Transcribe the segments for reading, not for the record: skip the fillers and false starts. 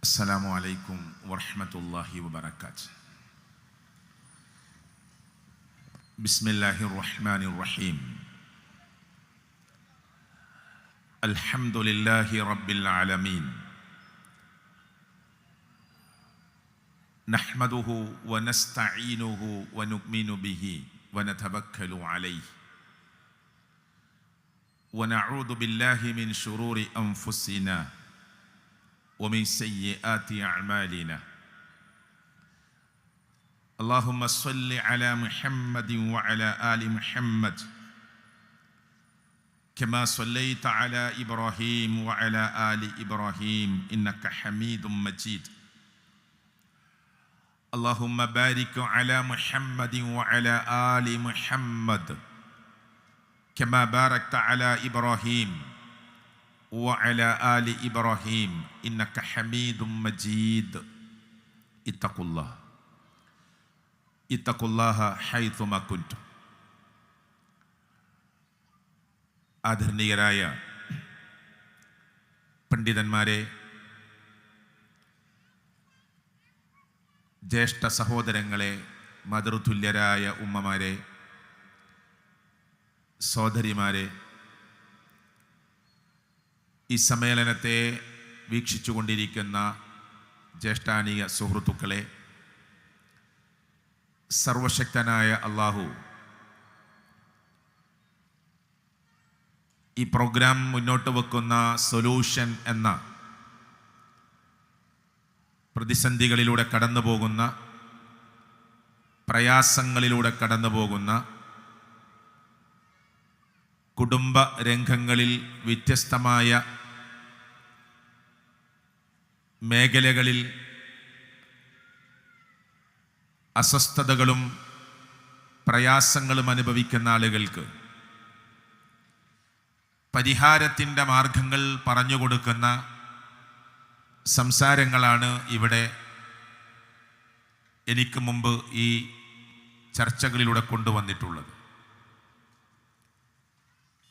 السلام عليكم ورحمة الله وبركاته. بسم الله الرحمن الرحيم. الحمد لله رب العالمين. نحمده ونستعينه ونؤمن به ونتوكل عليه ونعوذ بالله من شرور أنفسنا ومن سيئات أعمالنا. اللهم صل على محمد وعلى آل محمد كما صليت على إبراهيم وعلى آل إبراهيم إنك حميد مجيد. اللهم بارك على محمد وعلى آل محمد كما باركت على إبراهيم وعلى آل إبراهيم إنك حميد مجيد. اتقوا الله حيثما كنتم. ആദരണീയരായ പണ്ഡിതന്മാരെ, ജ്യേഷ്ഠ സഹോദരങ്ങളെ, മാതൃതുല്യരായ ഉമ്മമാരെ, സഹോദരിമാരെ, ഈ സമ്മേളനത്തെ വീക്ഷിച്ചുകൊണ്ടിരിക്കുന്ന ജ്യേഷ്ഠാനീയ സുഹൃത്തുക്കളെ, സർവശക്തനായ അള്ളാഹു ഈ പ്രോഗ്രാം മുന്നോട്ട് വെക്കുന്ന സൊല്യൂഷൻ എന്ന പ്രതിസന്ധികളിലൂടെ കടന്നു പോകുന്ന, പ്രയാസങ്ങളിലൂടെ കടന്നു പോകുന്ന, കുടുംബ രംഗങ്ങളിൽ വ്യത്യസ്തമായ മേഖലകളിൽ അസ്വസ്ഥതകളും പ്രയാസങ്ങളും അനുഭവിക്കുന്ന ആളുകൾക്ക് പരിഹാരത്തിൻ്റെ മാർഗങ്ങൾ പറഞ്ഞു കൊടുക്കുന്ന സംസാരങ്ങളാണ് ഇവിടെ എനിക്ക് മുമ്പ് ഈ ചർച്ചകളിലൂടെ കൊണ്ടുവന്നിട്ടുള്ളത്.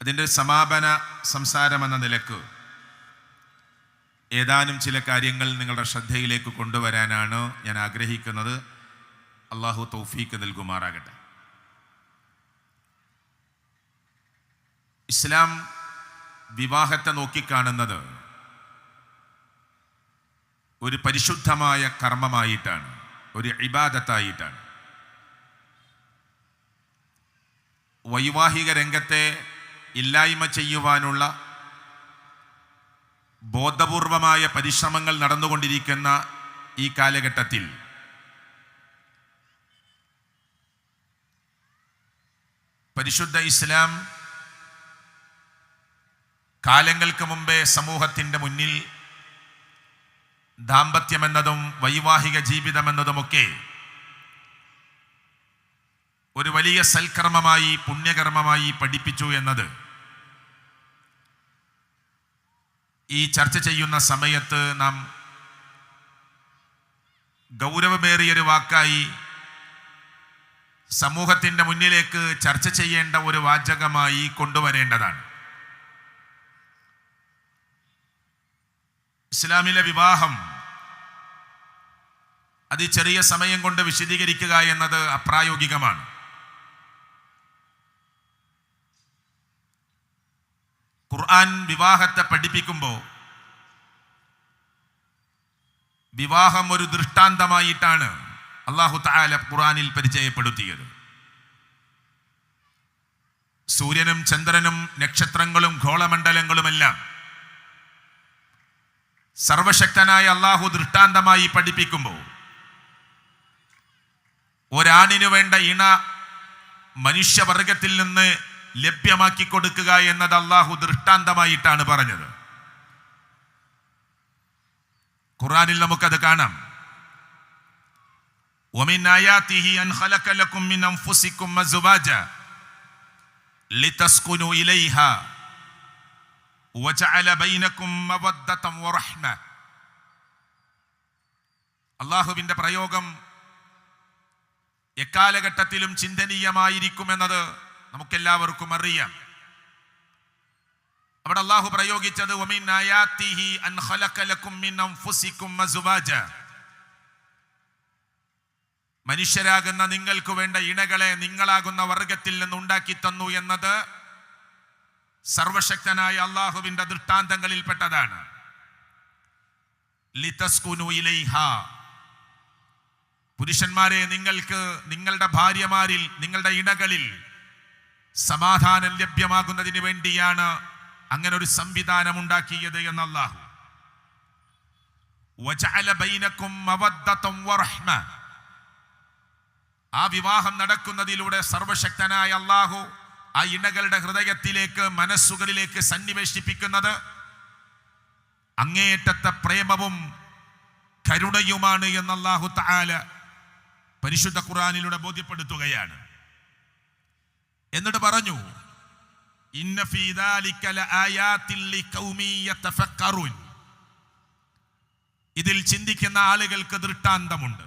അതിൻ്റെ സമാപന സംസാരമെന്ന നിലക്ക് ഏതാനും ചില കാര്യങ്ങൾ നിങ്ങളുടെ ശ്രദ്ധയിലേക്ക് കൊണ്ടുവരാനാണ് ഞാൻ ആഗ്രഹിക്കുന്നത്. അള്ളാഹു തൗഫീക്ക് നൽകുമാറാകട്ടെ. ഇസ്ലാം വിവാഹത്തെ നോക്കിക്കാണുന്നത് ഒരു പരിശുദ്ധമായ കർമ്മമായിട്ടാണ്, ഒരു ഇബാദത്തായിട്ടാണ്. വൈവാഹിക രംഗത്തെ ഇല്ലായ്മ ചെയ്യുവാനുള്ള ബോധപൂർവമായ പരിശ്രമങ്ങൾ നടന്നുകൊണ്ടിരിക്കുന്ന ഈ കാലഘട്ടത്തിൽ പരിശുദ്ധ ഇസ്ലാം കാലങ്ങൾക്ക് മുമ്പേ സമൂഹത്തിൻ്റെ മുന്നിൽ ദാമ്പത്യമെന്നതും വൈവാഹിക ജീവിതമെന്നതുമൊക്കെ ഒരു വലിയ സൽക്കർമ്മമായി, പുണ്യകർമ്മമായി പഠിപ്പിച്ചു എന്നത് ഈ ചർച്ച ചെയ്യുന്ന സമയത്ത് നാം ഗൗരവമേറിയൊരു വാക്കായി സമൂഹത്തിൻ്റെ മുന്നിലേക്ക് ചർച്ച ചെയ്യേണ്ട ഒരു വാചകമായി കൊണ്ടുവരേണ്ടതാണ്. ഇസ്ലാമിലെ വിവാഹം അത് ചെറിയ സമയം കൊണ്ട് വിശദീകരിക്കുക എന്നത് അപ്രായോഗികമാണ്. ഖുർആൻ വിവാഹത്തെ പഠിപ്പിക്കുമ്പോൾ വിവാഹം ഒരു ദൃഷ്ടാന്തമായിട്ടാണ് അല്ലാഹു തആല ഖുർആനിൽ പരിചയപ്പെടുത്തിയത്. സൂര്യനും ചന്ദ്രനും നക്ഷത്രങ്ങളും ഗോളമണ്ഡലങ്ങളുമെല്ലാം സർവശക്തനായ അല്ലാഹു ദൃഷ്ടാന്തമായി പഠിപ്പിക്കുമ്പോൾ ഒരാണിനു വേണ്ട ഇണ മനുഷ്യവർഗത്തിൽ നിന്ന് ലഭ്യമാക്കി കൊടുക്കുക എന്നത് അല്ലാഹു ദൃഷ്ടാന്തമായിട്ടാണ് പറഞ്ഞത്. ഖുർആനിൽ നമുക്കത് കാണാം. وَمِنْ آيَاتِهِ أَنْ خَلَقَ لَكُم مِّنْ أَنفُسِكُمْ أَزْوَاجًا لِتَسْكُنُوا إِلَيْهَا وَجَعَلَ بَيْنَكُم مَّوَدَّةً وَرَحْمَةً. അല്ലാഹുവിൻ്റെ പ്രയോഗം എക്കാലഘട്ടത്തിലും ചിന്തനീയമായിരിക്കുമെന്നത് നമുക്കെല്ലാവർക്കും അറിയാം. അവിടെ അള്ളാഹു പ്രയോഗിച്ചത് വമിൻ ആയാതിഹി അൻ ഖലഖ ലക്കും മിൻ അൻഫുസികും അസ്വാജ, മനുഷ്യരാകുന്ന നിങ്ങൾക്ക് വേണ്ട ഇണകളെ നിങ്ങളാകുന്ന വർഗത്തിൽ നിന്ന് ഉണ്ടാക്കി തന്നു എന്നത് സർവശക്തനായ അള്ളാഹുവിന്റെ ദൃഷ്ടാന്തങ്ങളിൽപ്പെട്ടതാണ്. ലിതസ്കുനു ഇലൈഹ, പുരുഷന്മാരെ നിങ്ങൾക്ക് നിങ്ങളുടെ ഭാര്യമാരിൽ നിങ്ങളുടെ ഇണകളിൽ സമാധാനം ലഭ്യമാകുന്നതിന് വേണ്ടിയാണ് അങ്ങനെ ഒരു സംവിധാനം ഉണ്ടാക്കിയത് എന്ന് അല്ലാഹു. വജഅല ബൈനകും മവദ്ദതൻ വറഹ്മ, ആ വിവാഹം നടക്കുന്നതിലൂടെ സർവശക്തനായ അല്ലാഹു ആ ഇണകളുടെ ഹൃദയത്തിലേക്ക് മനസ്സുകളിലേക്ക് സന്നിവേശിപ്പിക്കുന്നത് അങ്ങേയറ്റത്തെ പ്രേമവും കരുണയുമാണ് എന്ന് അല്ലാഹു തആല പരിശുദ്ധ ഖുർആനിലൂടെ ബോധ്യപ്പെടുത്തുകയാണ്. എന്നിട്ട് പറഞ്ഞു ഇന്ന ഫീ ദാലിക ലആയാതിൻ ലിഖൗമി യതഫക്കറൂൻ, ഇതിൽ ചിന്തിക്കുന്ന ആളുകൾക്ക് ദൃഷ്ടാന്തമുണ്ട്.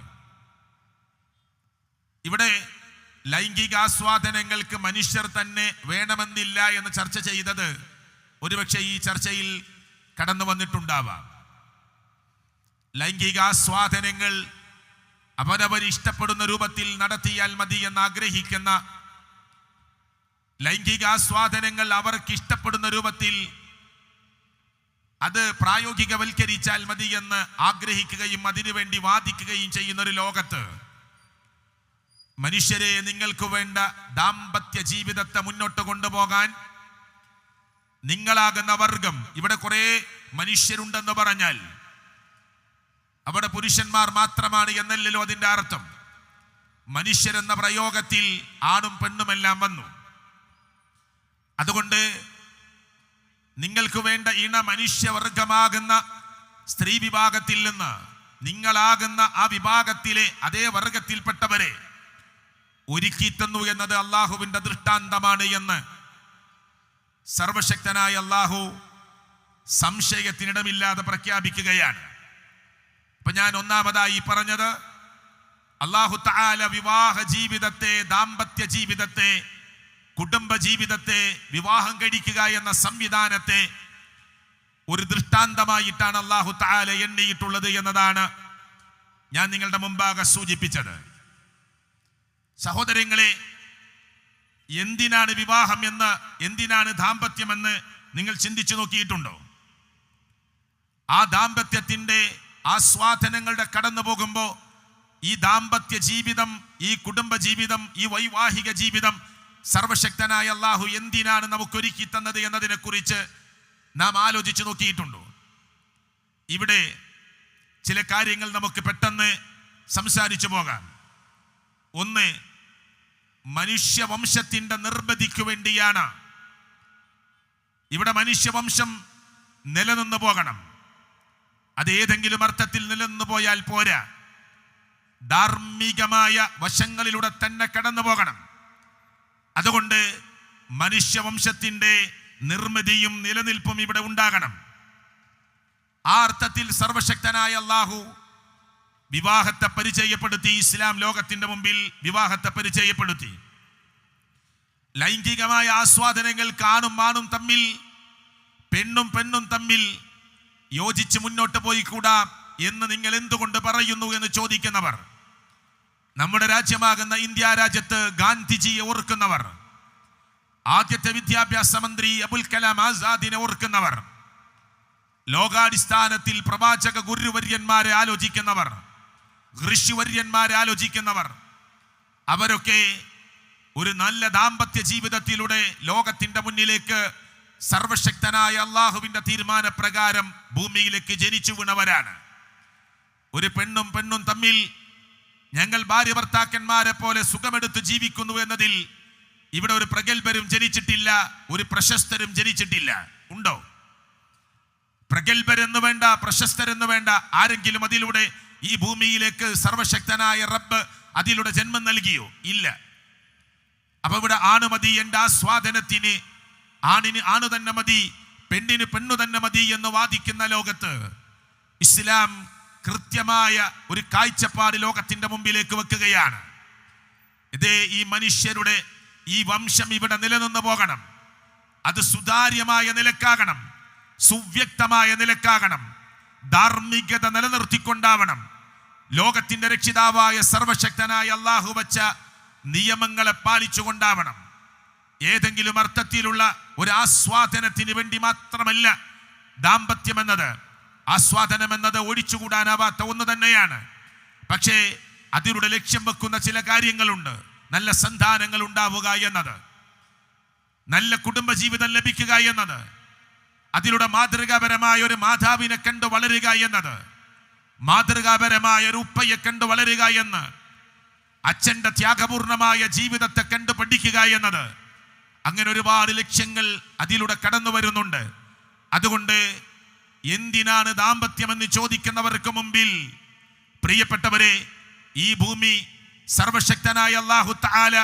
ഇവിടെ ലൈംഗികാസ്വാദനങ്ങൾക്ക് മനുഷ്യർ തന്നെ വേണമെന്നില്ല എന്ന് ചർച്ച ചെയ്തത് ഒരുപക്ഷെ ഈ ചർച്ചയിൽ കടന്നു വന്നിട്ടുണ്ടാവാം. ലൈംഗികാസ്വാദനങ്ങൾ അവരവർ ഇഷ്ടപ്പെടുന്ന രൂപത്തിൽ നടത്തിയാൽ മതി എന്ന് ആഗ്രഹിക്കുന്ന, ലൈംഗികാസ്വാദനങ്ങൾ അവർക്ക് ഇഷ്ടപ്പെടുന്ന രൂപത്തിൽ അത് പ്രായോഗികവൽക്കരിച്ചാൽ മതി എന്ന് ആഗ്രഹിക്കുകയും അതിനുവേണ്ടി വാദിക്കുകയും ചെയ്യുന്ന ഒരു ലോകത്ത് മനുഷ്യരെ നിങ്ങൾക്ക് വേണ്ട ദാമ്പത്യ ജീവിതത്തെ മുന്നോട്ട് കൊണ്ടുപോകാൻ നിങ്ങളാകുന്ന വർഗം, ഇവിടെ കുറെ മനുഷ്യരുണ്ടെന്ന് പറഞ്ഞാൽ അവിടെ പുരുഷന്മാർ മാത്രമാണ് എന്നല്ലല്ലോ അതിൻ്റെ അർത്ഥം. മനുഷ്യരെന്ന പ്രയോഗത്തിൽ ആണും പെണ്ണുമെല്ലാം വന്നു. അതുകൊണ്ട് നിങ്ങൾക്ക് വേണ്ട ഇണ മനുഷ്യവർഗമാകുന്ന സ്ത്രീ വിഭാഗത്തിൽ നിന്ന് നിങ്ങളാകുന്ന ആ വിഭാഗത്തിലെ അതേ വർഗത്തിൽപ്പെട്ടവരെ ഒരുക്കി തന്നു എന്നത് അള്ളാഹുവിന്റെ ദൃഷ്ടാന്തമാണ് എന്ന് സർവശക്തനായ അള്ളാഹു സംശയത്തിനിടമില്ലാതെ പ്രഖ്യാപിക്കുകയാണ്. അപ്പൊ ഞാൻ ഒന്നാമതായി പറഞ്ഞത് അല്ലാഹു തആല വിവാഹ ജീവിതത്തെ, ദാമ്പത്യ ജീവിതത്തെ, കുടുംബ ജീവിതത്തെ, വിവാഹം കഴിക്കുക എന്ന സംവിധാനത്തെ ഒരു ദൃഷ്ടാന്തമായിട്ടാണ് അല്ലാഹു തആല എണ്ണിയിട്ടുള്ളത് എന്നതാണ് ഞാൻ നിങ്ങളുടെ മുമ്പാകെ സൂചിപ്പിച്ചത്. സഹോദരങ്ങളെ, എന്തിനാണ് വിവാഹം എന്ന്, എന്തിനാണ് ദാമ്പത്യമെന്ന് നിങ്ങൾ ചിന്തിച്ചു നോക്കിയിട്ടുണ്ടോ? ആ ദാമ്പത്യത്തിന്റെ ആസ്വാദനങ്ങളുടെ കടന്നു പോകുമ്പോൾ ഈ ദാമ്പത്യ ജീവിതം, ഈ കുടുംബ ജീവിതം, ഈ വൈവാഹിക ജീവിതം സർവശക്തനായ അല്ലാഹു എന്തിനാണ് നമുക്കൊരുക്കി തന്നത് എന്നതിനെ കുറിച്ച് നാം ആലോചിച്ചു നോക്കിയിട്ടുണ്ടോ? ഇവിടെ ചില കാര്യങ്ങൾ നമുക്ക് പെട്ടെന്ന് സംസാരിച്ചു പോകാം. ഒന്ന്, മനുഷ്യവംശത്തിന്റെ നിർമ്മിതിക്ക് വേണ്ടിയാണ്. ഇവിടെ മനുഷ്യവംശം നിലനിന്നു പോകണം. അത് ഏതെങ്കിലും അർത്ഥത്തിൽ നിലനിന്നു പോയാൽ പോരാ, ധാർമ്മികമായ വശങ്ങളിലൂടെ തന്നെ കടന്നു പോകണം. അതുകൊണ്ട് മനുഷ്യവംശത്തിന്റെ നിർമ്മിതിയും നിലനിൽപ്പും ഇവിടെ ഉണ്ടാകണം. ആ അർത്ഥത്തിൽ സർവശക്തനായ അല്ലാഹു വിവാഹത്തെ പരിചയപ്പെടുത്തി. ഇസ്ലാം ലോകത്തിന്റെ മുമ്പിൽ വിവാഹത്തെ പരിചയപ്പെടുത്തി. ലൈംഗികമായ ആസ്വാദനങ്ങൾ കാണും ആണും തമ്മിൽ, പെണ്ണും പെണ്ണും തമ്മിൽ യോജിച്ച് മുന്നോട്ട് പോയിക്കൂടാ എന്ന് നിങ്ങൾ എന്തുകൊണ്ട് പറയുന്നു എന്ന് ചോദിക്കുന്നവർ, നമ്മുടെ രാജ്യമാകുന്ന ഇന്ത്യ രാജ്യത്ത് ഗാന്ധിജിയെ ഓർക്കുന്നവർ, ആദ്യത്തെ വിദ്യാഭ്യാസ മന്ത്രി അബുൽ കലാം ആസാദിനെ ഓർക്കുന്നവർ, ലോകാടിസ്ഥാനത്തിൽ പ്രവാചക ഗുരുവര്യന്മാരെ ആലോചിക്കുന്നവർ, ഋഷിവര്യന്മാരെ ആലോചിക്കുന്നവർ, അവരൊക്കെ ഒരു നല്ല ദാമ്പത്യ ജീവിതത്തിലൂടെ ലോകത്തിന്റെ മുന്നിലേക്ക് സർവശക്തനായ അള്ളാഹുവിന്റെ തീരുമാനപ്രകാരം ഭൂമിയിലേക്ക് ജനിച്ചു വീണവരാണ്. ഒരു പെണ്ണും പെണ്ണും തമ്മിൽ ഞങ്ങൾ ഭാര്യ ഭർത്താക്കന്മാരെ പോലെ സുഖമെടുത്ത് ജീവിക്കുന്നു എന്നതിൽ ഇവിടെ ഒരു പ്രഗത്ഭരും ജനിച്ചിട്ടില്ല, ഒരു പ്രശസ്തരും ജനിച്ചിട്ടില്ല. ഉണ്ടോ? പ്രഗത്ഭരെന്ന് വേണ്ട, പ്രശസ്തരെന്ന് വേണ്ട, ആരെങ്കിലും അതിലൂടെ ഈ ഭൂമിയിലേക്ക് സർവശക്തനായ റബ്ബ് അതിലൂടെ ജന്മം നൽകിയോ? ഇല്ല. അപ്പൊ ഇവിടെ ആണ് മതി, എൻ്റെ ആസ്വാദനത്തിന് ആണിന് ആണ് തന്നെ മതി, പെണ്ണിന് പെണ്ണു തന്നെ മതി എന്ന് വാദിക്കുന്ന ലോകത്ത് ഇസ്ലാം കൃത്യമായ ഒരു കാഴ്ചപ്പാട് ലോകത്തിന്റെ മുമ്പിലേക്ക് വെക്കുകയാണ്. ഇതേ ഈ മനുഷ്യരുടെ ഈ വംശം ഇവിടെ നിലനിന്ന് പോകണം. അത് സുതാര്യമായ നിലക്കാകണം, സുവ്യക്തമായ നിലക്കാകണം, ധാർമ്മികത നിലനിർത്തിക്കൊണ്ടാവണം. ലോകത്തിന്റെ രക്ഷിതാവായ സർവശക്തനായ അള്ളാഹു വച്ച നിയമങ്ങളെ പാലിച്ചുകൊണ്ടാവണം. ഏതെങ്കിലും അർത്ഥത്തിലുള്ള ഒരു ആസ്വാദനത്തിന് വേണ്ടി മാത്രമല്ല ദാമ്പത്യം എന്നത്. ആസ്വാദനം എന്നത് ഒഴിച്ചുകൂടാനാവാത്ത ഒന്ന് തന്നെയാണ്. പക്ഷേ അതിലൂടെ ലക്ഷ്യം വെക്കുന്ന ചില കാര്യങ്ങളുണ്ട്. നല്ല സന്താനങ്ങൾ ഉണ്ടാവുക എന്നത്, നല്ല കുടുംബജീവിതം ലഭിക്കുക എന്നത്, അതിലൂടെ മാതൃകാപരമായ ഒരു മാതാവിനെ കണ്ടു വളരുക എന്നത്, മാതൃകാപരമായ ഒരു ഉപ്പയെ കണ്ടു വളരുക എന്ന്, അച്ഛന്റെ ത്യാഗപൂർണമായ ജീവിതത്തെ കണ്ടു പഠിക്കുക എന്നത്, അങ്ങനെ ഒരുപാട് ലക്ഷ്യങ്ങൾ അതിലൂടെ കടന്നു വരുന്നുണ്ട്. അതുകൊണ്ട് എന്തിനാണ് ദാമ്പത്യമെന്ന് ചോദിക്കുന്നവർക്ക് മുമ്പിൽ പ്രിയപ്പെട്ടവരെ, ഈ ഭൂമി സർവശക്തനായ അല്ലാഹു തആല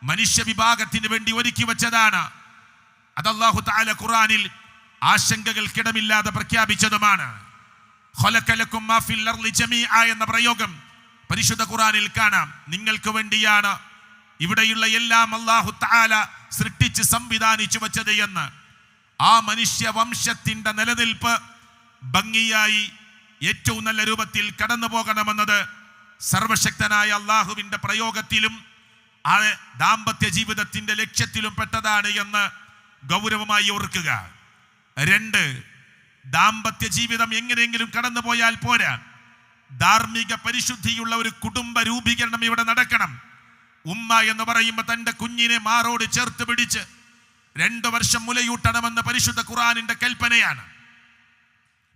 മനുഷ്യ വിഭാഗത്തിന് വേണ്ടി ഒരുക്കി വെച്ചതാണ്. അത് അല്ലാഹു തആല ഖുർആനിൽ ആശങ്കകൾക്കിടമില്ലാതെ പ്രഖ്യാപിച്ചതുമാണ്. ഖലഖ ലക്കും മാ ഫിൽ അർളി ജമീഅ എന്ന പ്രയോഗം പരിശുദ്ധ ഖുർആനിൽ കാണാം. നിങ്ങൾക്ക് വേണ്ടിയാണ് ഇവിടെയുള്ള എല്ലാം അല്ലാഹു തആല സൃഷ്ടിച്ച് സംവിധാനിച്ചു വെച്ചത് എന്ന്. ആ മനുഷ്യ വംശത്തിന്റെ നിലനിൽപ്പ് ഭംഗിയായി ഏറ്റവും നല്ല രൂപത്തിൽ കടന്നു പോകണമെന്നത് സർവശക്തനായ അള്ളാഹുവിന്റെ പ്രയോഗത്തിലും ആ ദാമ്പത്യ ജീവിതത്തിന്റെ ലക്ഷ്യത്തിലും പെട്ടതാണ് എന്ന് ഗൗരവമായി ഓർക്കുക. 2, ദാമ്പത്യ ജീവിതം എങ്ങനെയെങ്കിലും കടന്നു പോയാൽ പോരാ, ധാർമ്മിക പരിശുദ്ധിയുള്ള ഒരു കുടുംബ രൂപീകരണം ഇവിടെ നടക്കണം. ഉമ്മ എന്ന് പറയുമ്പോൾ തന്റെ കുഞ്ഞിനെ മാറോട് ചേർത്ത് പിടിച്ച് 2 വർഷം മുലയൂട്ടണമെന്ന് പരിശുദ്ധ ഖുർആനിന്റെ കൽപ്പനയാണ്.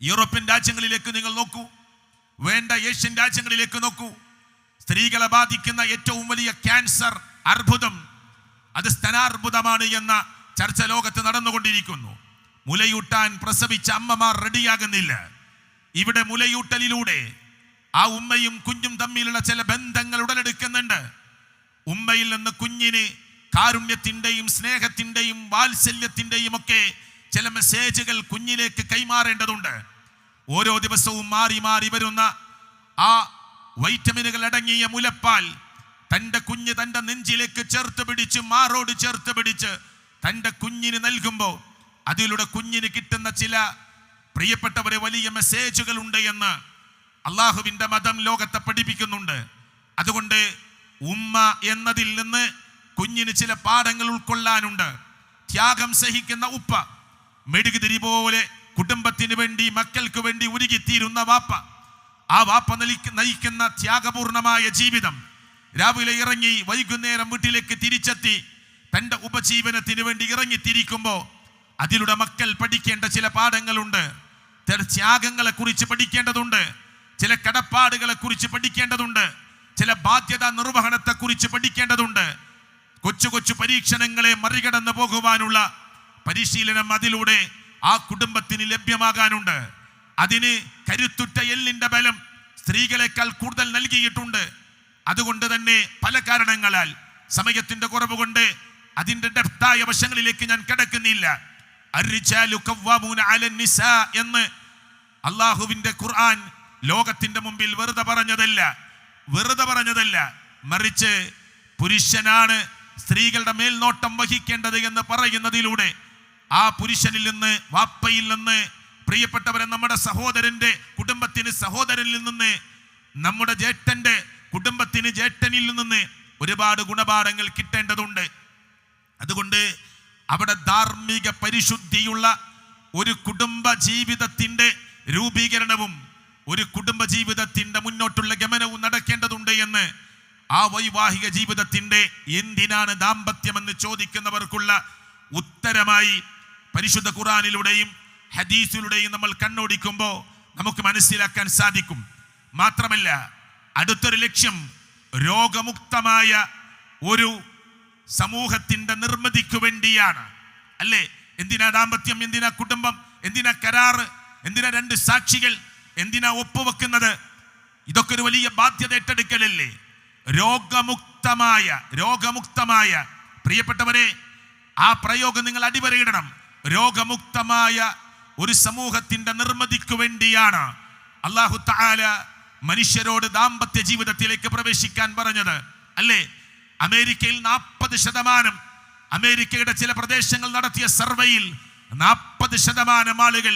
യൂറോപ്യൻ രാജ്യങ്ങളിലേക്ക് നിങ്ങൾ നോക്കൂ, വേണ്ട ഏഷ്യൻ രാജ്യങ്ങളിലേക്ക് നോക്കൂ. സ്ത്രീകളെ ബാധിക്കുന്ന ഏറ്റവും വലിയ ക്യാൻസർ, അർബുദം, അത് സ്തനാർബുദമാണ് എന്ന ചർച്ച ലോകത്ത് നടന്നുകൊണ്ടിരിക്കുന്നു. മുലയൂട്ടാൻ പ്രസവിച്ച അമ്മമാർ റെഡിയാകുന്നില്ല. ഇവിടെ മുലയൂട്ടലിലൂടെ ആ ഉമ്മയും കുഞ്ഞും തമ്മിലുള്ള ചില ബന്ധങ്ങൾ ഉടലെടുക്കുന്നുണ്ട്. ഉമ്മയിൽ നിന്ന് കുഞ്ഞിന് കാരുണ്യത്തിന്റെയും സ്നേഹത്തിന്റെയും വാത്സല്യത്തിന്റെയും ഒക്കെ ചില മെസ്സേജുകൾ കുഞ്ഞിലേക്ക് കൈമാറേണ്ടതുണ്ട്. ഓരോ ദിവസവും മാറി മാറി വരുന്ന ആ വൈറ്റമിനുകൾ അടങ്ങിയ മുലപ്പാൽ തൻ്റെ കുഞ്ഞ് തൻ്റെ നെഞ്ചിലേക്ക് ചേർത്ത് പിടിച്ച്, മാറോട് ചേർത്ത് പിടിച്ച് തൻ്റെ കുഞ്ഞിന് നൽകുമ്പോൾ അതിലൂടെ കുഞ്ഞിന് കിട്ടുന്ന ചില പ്രിയപ്പെട്ടവരെ വലിയ മെസ്സേജുകൾ ഉണ്ട് എന്ന് അള്ളാഹുവിൻ്റെ മതം ലോകത്തെ പഠിപ്പിക്കുന്നുണ്ട്. അതുകൊണ്ട് ഉമ്മ എന്നതിൽ നിന്ന് കുഞ്ഞിന് ചില പാഠങ്ങൾ ഉൾക്കൊള്ളാനുണ്ട്. ത്യാഗം സഹിക്കുന്ന ഉപ്പ, മെഴുകുതിരി പോലെ കുടുംബത്തിന് വേണ്ടി, മക്കൾക്ക് വേണ്ടി ഉരുകിത്തീരുന്ന വാപ്പ, ആ വാപ്പ നയിക്കുന്ന ത്യാഗപൂർണമായ ജീവിതം, രാവിലെ ഇറങ്ങി വൈകുന്നേരം വീട്ടിലേക്ക് തിരിച്ചെത്തി തൻ്റെ ഉപജീവനത്തിന് വേണ്ടി ഇറങ്ങിത്തിരിക്കുമ്പോൾ അതിലൂടെ മക്കൾ പഠിക്കേണ്ട ചില പാഠങ്ങളുണ്ട്. ചില ത്യാഗങ്ങളെ കുറിച്ച് പഠിക്കേണ്ടതുണ്ട്, ചില കടപ്പാടുകളെ കുറിച്ച് പഠിക്കേണ്ടതുണ്ട്, ചില ബാധ്യതാ നിർവഹണത്തെ കുറിച്ച് പഠിക്കേണ്ടതുണ്ട്. കൊച്ചു കൊച്ചു പരീക്ഷണങ്ങളെ മറികടന്നു പോകുവാനുള്ള പരിശീലനം അതിലൂടെ ആ കുടുംബത്തിന് ലഭ്യമാകാനുണ്ട്. അതിന് കരുത്തുറ്റ എല്ലിന്റെ ബലം സ്ത്രീകളെക്കാൾ കൂടുതൽ നൽകിയിട്ടുണ്ട്. അതുകൊണ്ട് തന്നെ പല കാരണങ്ങളാൽ, സമയത്തിന്റെ കുറവ് കൊണ്ട് അതിന്റെ ഡെപ്തായ വശങ്ങളിലേക്ക് ഞാൻ കിടക്കുന്നില്ല. അർരിജാലു ഖവ്വാമൂന അലൻ നിസാ എന്ന് അല്ലാഹുവിന്റെ ഖുർആൻ ലോകത്തിന്റെ മുമ്പിൽ വെറുതെ പറഞ്ഞതല്ല, മറിച്ച് പുരുഷനാണ് സ്ത്രീകളുടെ മേൽനോട്ടം വഹിക്കേണ്ടത് എന്ന് പറയുന്നതിലൂടെ ആ പുരുഷനിൽ നിന്ന്, വാപ്പയിൽ നിന്ന്, പ്രിയപ്പെട്ടവരെ നമ്മുടെ സഹോദരന്റെ കുടുംബത്തിന് സഹോദരനിൽ നിന്ന്, നമ്മുടെ ജേഷ്ഠന്റെ കുടുംബത്തിന് ജേഷ്ഠനിൽ നിന്ന് ഒരുപാട് ഗുണപാഠങ്ങൾ കിട്ടേണ്ടതുണ്ട്. അതുകൊണ്ട് അവിടെ ധാർമ്മിക പരിശുദ്ധിയുള്ള ഒരു കുടുംബ ജീവിതത്തിന്റെ രൂപീകരണവും ഒരു കുടുംബ ജീവിതത്തിന്റെ മുന്നോട്ടുള്ള ഗമനവും നടക്കേണ്ടതുണ്ട് എന്ന് ആ വൈവാഹിക ജീവിതത്തിന്റെ എന്തിനാണ് ദാമ്പത്യമെന്ന് ചോദിക്കുന്നവർക്കുള്ള ഉത്തരമായി പരിശുദ്ധ ഖുർആനിലൂടെയും ഹദീസിലൂടെയും നമ്മൾ കണ്ണോടിക്കുമ്പോൾ നമുക്ക് മനസ്സിലാക്കാൻ സാധിക്കും. മാത്രമല്ല, അടുത്തൊരു ലക്ഷ്യം രോഗമുക്തമായ ഒരു സമൂഹത്തിന്റെ നിർമ്മിതിക്ക് വേണ്ടിയാണ്. അല്ലേ? എന്തിനാ ദാമ്പത്യം, എന്തിനാ കുടുംബം, എന്തിനാ കരാറ്, എന്തിനാ 2 സാക്ഷികൾ, എന്തിനാ ഒപ്പുവെക്കുന്നത്? ഇതൊക്കെ ഒരു വലിയ ബാധ്യത ഏറ്റെടുക്കലല്ലേ? രോഗമുക്തമായ പ്രിയപ്പെട്ടവരെ, ആ പ്രയോഗം നിങ്ങൾ അടിവരയിടണം. രോഗമുക്തമായ ഒരു സമൂഹത്തിന്റെ നിർമ്മിതിക്ക് വേണ്ടിയാണ് അല്ലാഹു തആല മനുഷ്യരോട് ദാമ്പത്യ ജീവിതത്തിലേക്ക് പ്രവേശിക്കാൻ പറഞ്ഞത്. അല്ലേ? അമേരിക്കയിൽ 40% അമേരിക്കയുടെ ചില പ്രദേശങ്ങൾ നടത്തിയ സർവേയിൽ 40% ആളുകൾ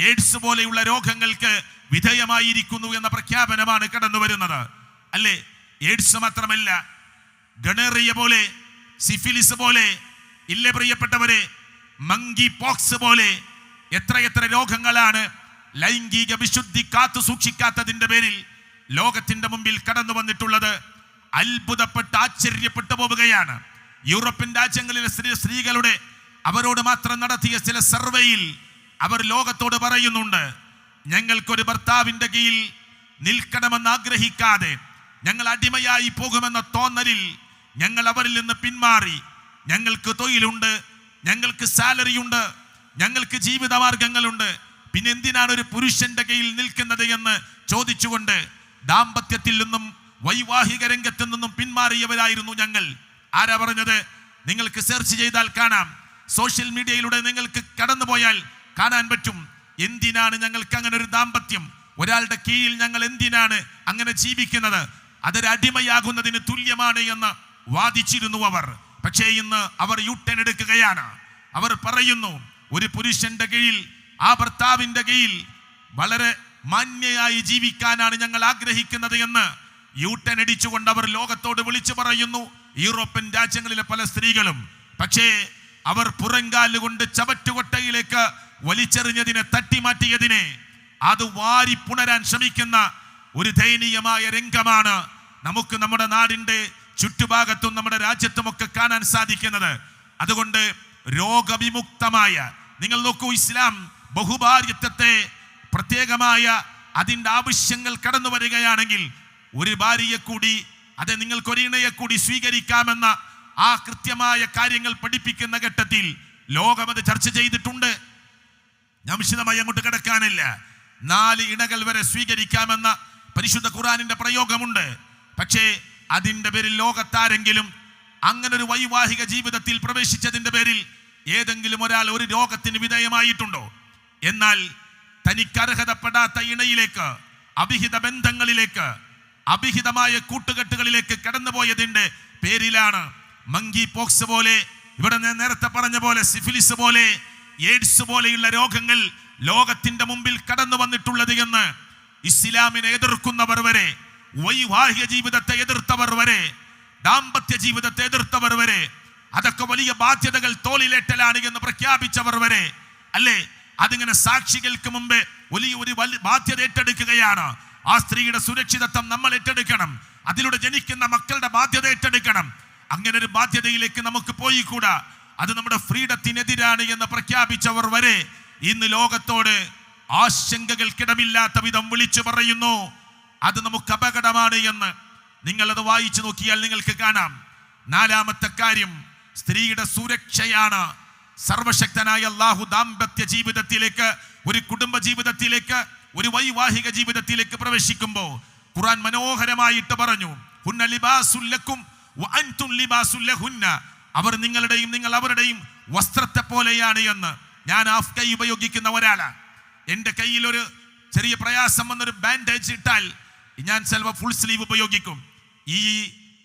എയ്ഡ്സ് പോലെയുള്ള രോഗങ്ങൾക്ക് വിധേയമായിരിക്കുന്നു എന്ന പ്രഖ്യാപനമാണ് കടന്നു വരുന്നത്. അല്ലേ? എയ്ഡ്സ് മാത്രമല്ല, ഗണേറിയ പോലെ, സിഫിലിസ് പോലെ, ഇല്ലേ പ്രിയപ്പെട്ടവരെ, മങ്കി പോക്സ് പോലെ എത്രയെത്ര രോഗങ്ങളാണ് ലൈംഗിക വിശുദ്ധി കാത്തു സൂക്ഷിക്കാത്തതിന്റെ പേരിൽ ലോകത്തിന്റെ മുമ്പിൽ കടന്നു വന്നിട്ടുള്ളത്. അത്ഭുതപ്പെട്ട് ആശ്ചര്യപ്പെട്ടു പോവുകയാണ്. യൂറോപ്യൻ രാജ്യങ്ങളിലെ സ്ത്രീകളുടെ അവരോട് മാത്രം നടത്തിയ ചില സർവേയിൽ അവർ ലോകത്തോട് പറയുന്നുണ്ട്, ഞങ്ങൾക്കൊരു ഭർത്താവിന്റെ കീഴിൽ നിൽക്കണമെന്ന് ആഗ്രഹിക്കാതെ ഞങ്ങൾ അടിമയായി പോകുമെന്ന തോന്നലിൽ ഞങ്ങൾ അവരിൽ നിന്ന് പിന്മാറി. ഞങ്ങൾക്ക് തൊഴിലുണ്ട്, ഞങ്ങൾക്ക് സാലറി ഉണ്ട്, ഞങ്ങൾക്ക് ജീവിതമാർഗങ്ങളുണ്ട്, പിന്നെ എന്തിനാണ് ഒരു പുരുഷന്റെ കീഴിൽ നിൽക്കുന്നത് എന്ന് ചോദിച്ചുകൊണ്ട് ദാമ്പത്യത്തിൽ നിന്നും വൈവാഹിക രംഗത്ത് നിന്നും പിന്മാറിയവരായിരുന്നു ഞങ്ങൾ. ആരാ പറഞ്ഞത്? നിങ്ങൾക്ക് സെർച്ച് ചെയ്താൽ കാണാം. സോഷ്യൽ മീഡിയയിലൂടെ നിങ്ങൾക്ക് കടന്നുപോയാൽ കാണാൻ പറ്റും. എന്തിനാണ് ഞങ്ങൾക്ക് അങ്ങനെ ഒരു ദാമ്പത്യം? ഒരാളുടെ കീഴിൽ ഞങ്ങൾ എന്തിനാണ് അങ്ങനെ ജീവിക്കുന്നത്? അതൊരു അടിമയാകുന്നതിന് തുല്യമാണ് എന്ന് വാദിച്ചിരുന്നു അവർ. പക്ഷേ ഇന്ന് അവർ യൂട്ടേൺ എടുക്കുകയാണ്. അവർ പറയുന്നു, ഒരു പുരുഷന്റെ കീഴിൽ, ആ ഭർത്താവിന്റെ കീഴിൽ വളരെ മാന്യയായി ജീവിക്കാനാണ് ഞങ്ങൾ ആഗ്രഹിക്കുന്നത് എന്ന് യൂട്ടേൺ അടിച്ചുകൊണ്ട് അവർ ലോകത്തോട് വിളിച്ചു പറയുന്നു. യൂറോപ്യൻ രാജ്യങ്ങളിലെ പല സ്ത്രീകളും. പക്ഷേ അവർ പുറങ്കാലുകൊണ്ട് ചവറ്റുകൊട്ടയിലേക്ക് വലിച്ചെറിഞ്ഞതിനെ, തട്ടിമാറ്റിയതിനെ അത് വാരി പുണരാൻ ശ്രമിക്കുന്ന ഒരു ദയനീയമായ രംഗമാണ് നമുക്ക് നമ്മുടെ നാടിന്റെ ചുറ്റുഭാഗത്തും നമ്മുടെ രാജ്യത്തുമൊക്കെ കാണാൻ സാധിക്കുന്നത്. അതുകൊണ്ട് രോഗവിമുക്തമായ, നിങ്ങൾ നോക്കൂ, ഇസ്ലാം ബഹുഭാര്യത്വത്തെ പ്രത്യേകമായ അതിൻ്റെ ആവശ്യങ്ങൾ കടന്നു വരികയാണെങ്കിൽ ഒരു ഭാര്യയെ കൂടി, അത് നിങ്ങൾക്ക് ഒരു ഇണയെ കൂടി സ്വീകരിക്കാമെന്ന ആ കൃത്യമായ കാര്യങ്ങൾ പഠിപ്പിക്കുന്ന ഘട്ടത്തിൽ ലോകം അത് ചർച്ച ചെയ്തിട്ടുണ്ട്. ഞാൻ വിശദമായി അങ്ങോട്ട് കിടക്കാനില്ല. 4 ഇണകൾ വരെ സ്വീകരിക്കാമെന്ന പരിശുദ്ധ ഖുർആനിന്റെ പ്രയോഗമുണ്ട്. പക്ഷേ അതിൻ്റെ പേരിൽ ലോകത്താരെങ്കിലും അങ്ങനെ ഒരു വൈവാഹിക ജീവിതത്തിൽ പ്രവേശിച്ചതിൻ്റെ പേരിൽ ഏതെങ്കിലും ഒരാൾ ഒരു രോഗത്തിന് വിധേയമായിട്ടുണ്ടോ? എന്നാൽ തനിക്ക് അർഹതപ്പെടാത്ത ഇണയിലേക്ക്, അവിഹിത ബന്ധങ്ങളിലേക്ക്, അവിഹിതമായ കൂട്ടുകെട്ടുകളിലേക്ക് കടന്നുപോയതിൻ്റെ പേരിലാണ് മങ്കി പോക്സ് പോലെ, ഇവിടെ ഞാൻ നേരത്തെ പറഞ്ഞ പോലെ സിഫിലിസ് പോലെ, എയ്ഡ്സ് പോലെയുള്ള രോഗങ്ങൾ ലോകത്തിന്റെ മുമ്പിൽ കടന്നു വന്നിട്ടുള്ളത് എന്ന് ഇസ്ലാമിനെ എതിർക്കുന്നവർ വരെ, വൈവാഹിക ജീവിതത്തെ എതിർത്തവർ വരെ, ദാമ്പത്യ ജീവിതത്തെ എതിർത്തവർ വരെ, അതൊക്കെ വലിയ ബാധ്യതകൾ തോളിലേറ്റലാണ് എന്ന് പ്രഖ്യാപിച്ചവർ വരെ, അല്ലേ? അതിങ്ങനെ സാക്ഷികൾക്ക് മുമ്പേ വലിയ ബാധ്യത ഏറ്റെടുക്കുകയാണ്. ആ സ്ത്രീയുടെ സുരക്ഷിതത്വം നമ്മൾ ഏറ്റെടുക്കണം. അതിലൂടെ ജനിക്കുന്ന മക്കളുടെ ബാധ്യത ഏറ്റെടുക്കണം. അങ്ങനെ ഒരു ബാധ്യതയിലേക്ക് നമുക്ക് പോയി കൂടാ. അത് നമ്മുടെ ഫ്രീഡത്തിനെതിരാണ് എന്ന് പ്രഖ്യാപിച്ചവർ വരെ ഇന്ന് ലോകത്തോട് ആശങ്കകൾക്കിടമില്ലാത്ത വിധം വിളിച്ചു പറയുന്നു അത് നമുക്ക് അപകടമാണ് എന്ന്. നിങ്ങളത് വായിച്ചു നോക്കിയാൽ നിങ്ങൾക്ക് കാണാം. 4ാമത്തെ കാര്യം സ്ത്രീയുടെ സുരക്ഷയാണ്. സർവശക്തനായ അല്ലാഹു ദാമ്പത്യ ജീവിതത്തിലേക്ക്, ഒരു കുടുംബ ജീവിതത്തിലേക്ക്, ഒരു വൈവാഹിക ജീവിതത്തിലേക്ക് പ്രവേശിക്കുമ്പോൾ ഖുർആൻ മനോഹരമായിട്ട് പറഞ്ഞു, ഹുന്ന ലിബാസുൽ ലക്കും വഅൻതും ലിബാസുൽ ലഹുന്ന. അവർ നിങ്ങളുടെയും നിങ്ങൾ അവരുടെയും വസ്ത്രത്തെ പോലെയാണ് എന്ന്. ഞാൻ ഹാഫ് കൈ ഉപയോഗിക്കുന്ന ഒരാളാണ്. എൻ്റെ കയ്യിൽ ഒരു ചെറിയ പ്രയാസം വന്നൊരു ബാൻഡേജ് ഇട്ടാൽ ഞാൻ ചിലപ്പോൾ ഫുൾ സ്ലീവ് ഉപയോഗിക്കും. ഈ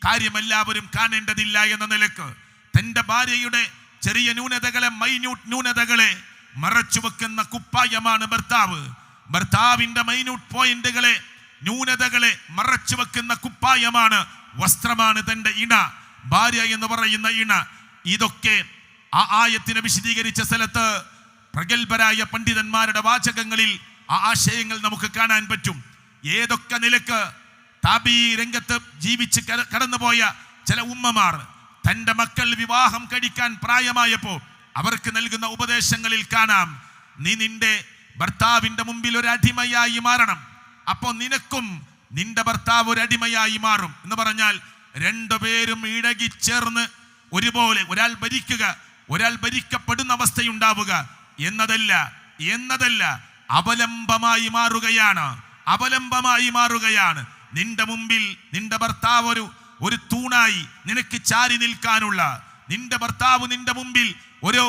കാര്യം എല്ലാവരും കാണേണ്ടതില്ല എന്ന നിലക്ക് തൻ്റെ ഭാര്യയുടെ ചെറിയ ന്യൂനതകളെ, മൈന്യൂട്ട് ന്യൂനതകളെ മറച്ചു വെക്കുന്ന കുപ്പായമാണ് ഭർത്താവ്. ഭർത്താവിന്റെ മൈന്യൂട്ട് പോയിന്റുകളെ, ന്യൂനതകളെ മറച്ചു വെക്കുന്ന കുപ്പായമാണ്, വസ്ത്രമാണ് തൻ്റെ ഇണ, ഭാര്യ എന്ന് പറയുന്ന ഇണ. ഇതൊക്കെ ആ ആയത്തിനെ വിശദീകരിച്ച സ്ഥലത്ത് പ്രഗത്ഭരായ പണ്ഡിതന്മാരുടെ വാചകങ്ങളിൽ ആ ആശയങ്ങൾ നമുക്ക് കാണാൻ പറ്റും. ഏതൊക്കെ നിലക്ക് താബി രംഗത്ത് ജീവിച്ച് കടന്നുപോയ ചില ഉമ്മമാർ തൻ്റെ മക്കൾ വിവാഹം കഴിക്കാൻ പ്രായമായപ്പോൾ അവർക്ക് നൽകുന്ന ഉപദേശങ്ങളിൽ കാണാം, നീ നിന്റെ ഭർത്താവിന്റെ മുമ്പിൽ ഒരു അടിമയായി മാറണം. അപ്പോൾ നിനക്കും നിന്റെ ഭർത്താവ് ഒരു അടിമയായി മാറും എന്ന് പറഞ്ഞാൽ രണ്ടുപേരും ഇഴകിച്ചേർന്ന് ഒരുപോലെ, ഒരാൾ ഭരിക്കുക, ഒരാൾ ഭരിക്കപ്പെടുന്ന അവസ്ഥയുണ്ടാവുക എന്നതല്ല, അവലംബമായി മാറുകയാണ്. നിന്റെ മുമ്പിൽ നിന്റെ ഭർത്താവ് ഒരു തൂണായി നിനക്ക് ചാരി നിൽക്കാനുള്ള, നിന്റെ ഭർത്താവ് നിന്റെ മുമ്പിൽ ഒരു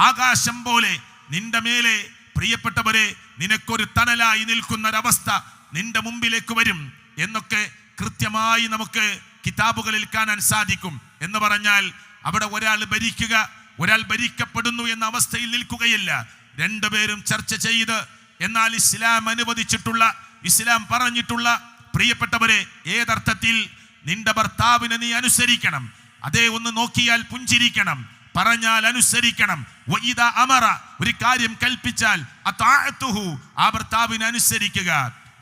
ആകാശം പോലെ നിന്റെ മേലെ, പ്രിയപ്പെട്ടവരെ, നിനക്കൊരു തണലായി നിൽക്കുന്നൊരവസ്ഥ നിന്റെ മുമ്പിലേക്ക് വരും എന്നൊക്കെ കൃത്യമായി നമുക്ക് കിതാബുകളിൽ കാണാൻ സാധിക്കും. എന്ന് പറഞ്ഞാൽ അവിടെ ഒരാൾ ഭരിക്കുക, ഒരാൾ ഭരിക്കപ്പെടുന്നു എന്ന അവസ്ഥയിൽ നിൽക്കുകയില്ല. രണ്ടുപേരും ചർച്ച ചെയ്ത്, എന്നാൽ ഇസ്ലാം അനുവദിച്ചിട്ടുള്ള, ഇസ്ലാം പറഞ്ഞിട്ടുള്ള, പ്രിയപ്പെട്ടവരെ, ഏതർത്ഥത്തിൽ നിന്റെ ഭർത്താവിനെ നീ അനുസരിക്കണം. അതേ, ഒന്ന് നോക്കിയാൽ പുഞ്ചിരിക്കണം, പറഞ്ഞാൽ അനുസരിക്കണം. വഇദാ അമറ, ഒരു കാര്യം കൽപ്പിച്ചാൽ അതാഅതുഹു, ആ ഭർത്താവിനെ അനുസരിക്കുക.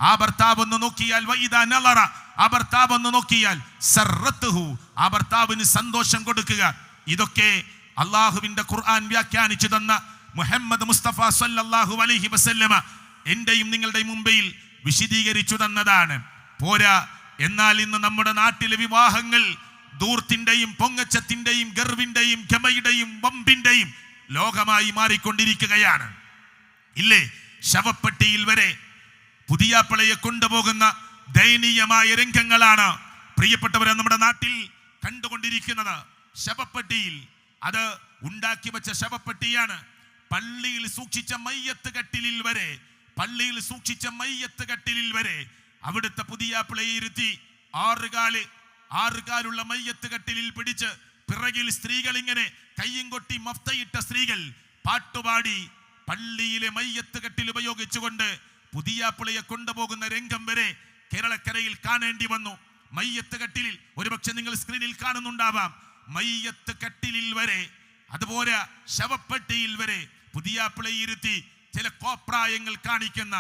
ആ ഭർത്താവ് ഒന്ന് നോക്കിയാൽ വഇദാ നളറ, ആ ഭർത്താവ് ഒന്ന് നോക്കിയാൽ സറത്തുഹു, ആ ഭർത്താവിന് സന്തോഷം കൊടുക്കുക. ഇതൊക്കെ അള്ളാഹുവിന്റെ ഖുർആൻ വ്യാഖ്യാനിച്ചു തന്ന മുഹമ്മദ് മുസ്തഫ സല്ലല്ലാഹു അലൈഹി വസല്ലമ എന്റെയും നിങ്ങളുടെയും മുമ്പിൽ വിശദീകരിച്ചു തന്നതാണ്. പോരാ, എന്നാൽ ഇന്ന് നമ്മുടെ നാട്ടിലെ വിവാഹങ്ങൾ ദൂർത്തിന്റെയും പൊങ്ങച്ചത്തിന്റെയും ഗർവിന്റെയും ഗമയുടെയും വമ്പിന്റെയും ലോകമായി മാറിക്കൊണ്ടിരിക്കുകയാണ്. ഇല്ലേ, ശവപ്പെട്ടിയിൽ വരെ പുതിയാപ്പളയെ കൊണ്ടുപോകുന്ന ദയനീയമായ രംഗങ്ങളാണ് പ്രിയപ്പെട്ടവരെ നമ്മുടെ നാട്ടിൽ കണ്ടുകൊണ്ടിരിക്കുന്നത്. ശവപ്പെട്ടിയിൽ, അത് ഉണ്ടാക്കി വെച്ച ശവപ്പെട്ടിയാണ്. പള്ളിയിൽ സൂക്ഷിച്ച മയ്യത്ത് കട്ടിലിൽ വരെ, പള്ളിയിൽ സൂക്ഷിച്ച മയ്യത്ത് കട്ടിലിൽ വരെ അവിടുത്തെ പുതിയാപ്പളയെ ഇരുത്തി ആറുകാലുള്ള മയ്യത്ത് കട്ടിലിൽ പിടിച്ച് പിറകിൽ സ്ത്രീകൾ ഇങ്ങനെ കയ്യും കൊട്ടി മഫ്തയിട്ട സ്ത്രീകൾ പാട്ടുപാടി പള്ളിയിലെ മയ്യത്ത് കട്ടിൽ ഉപയോഗിച്ചുകൊണ്ട് പുതിയാപ്പളയെ കൊണ്ടുപോകുന്ന രംഗം വരെ കേരളക്കരയിൽ കാണേണ്ടി വന്നു. മയ്യത്ത് കട്ടിലിൽ, ഒരുപക്ഷെ നിങ്ങൾ സ്ക്രീനിൽ കാണുന്നുണ്ടാവാം, മയ്യത്ത് കട്ടിലിൽ വരെ, അതുപോലെ ശവപ്പെട്ടിയിൽ വരെ പുതിയാപ്പളയെ ഇരുത്തി ചില കോപ്രായങ്ങൾ കാണിക്കുന്ന,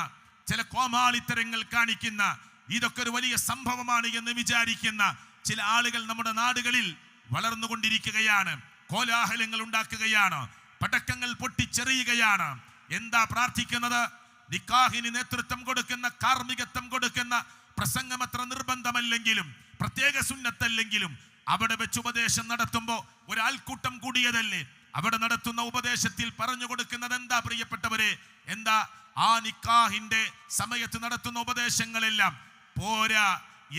ചില കോമാളിത്തരങ്ങൾ കാണിക്കുന്ന, ഇതൊക്കെ ഒരു വലിയ സംഭവമാണ് എന്ന് വിചാരിക്കുന്ന ചില ആളുകൾ നമ്മുടെ നാടുകളിൽ വളർന്നുകൊണ്ടിരിക്കുകയാണ്. കോലാഹലങ്ങൾ ഉണ്ടാക്കുകയാണ്, പടക്കങ്ങൾ പൊട്ടിച്ചെറിയുകയാണ്. എന്താ പ്രാർത്ഥിക്കുന്നത്? നിക്കാഹിന് നേതൃത്വം കൊടുക്കുന്ന, കാർമ്മികത്വം കൊടുക്കുന്ന പ്രസംഗം അത്ര നിർബന്ധമല്ലെങ്കിലും, പ്രത്യേക സുന്നത്തല്ലെങ്കിലും, അവിടെ വെച്ച് ഉപദേശം നടത്തുമ്പോൾ ഒരാൾക്കൂട്ടം കൂടിയതല്ലേ, അവിടെ നടത്തുന്ന ഉപദേശത്തിൽ പറഞ്ഞു കൊടുക്കുന്നത് എന്താ പ്രിയപ്പെട്ടവരെ? എന്താ? ആ നിക്കാഹിന്റെ സമയത്ത് നടത്തുന്ന ഉപദേശങ്ങളെല്ലാം പോരാ,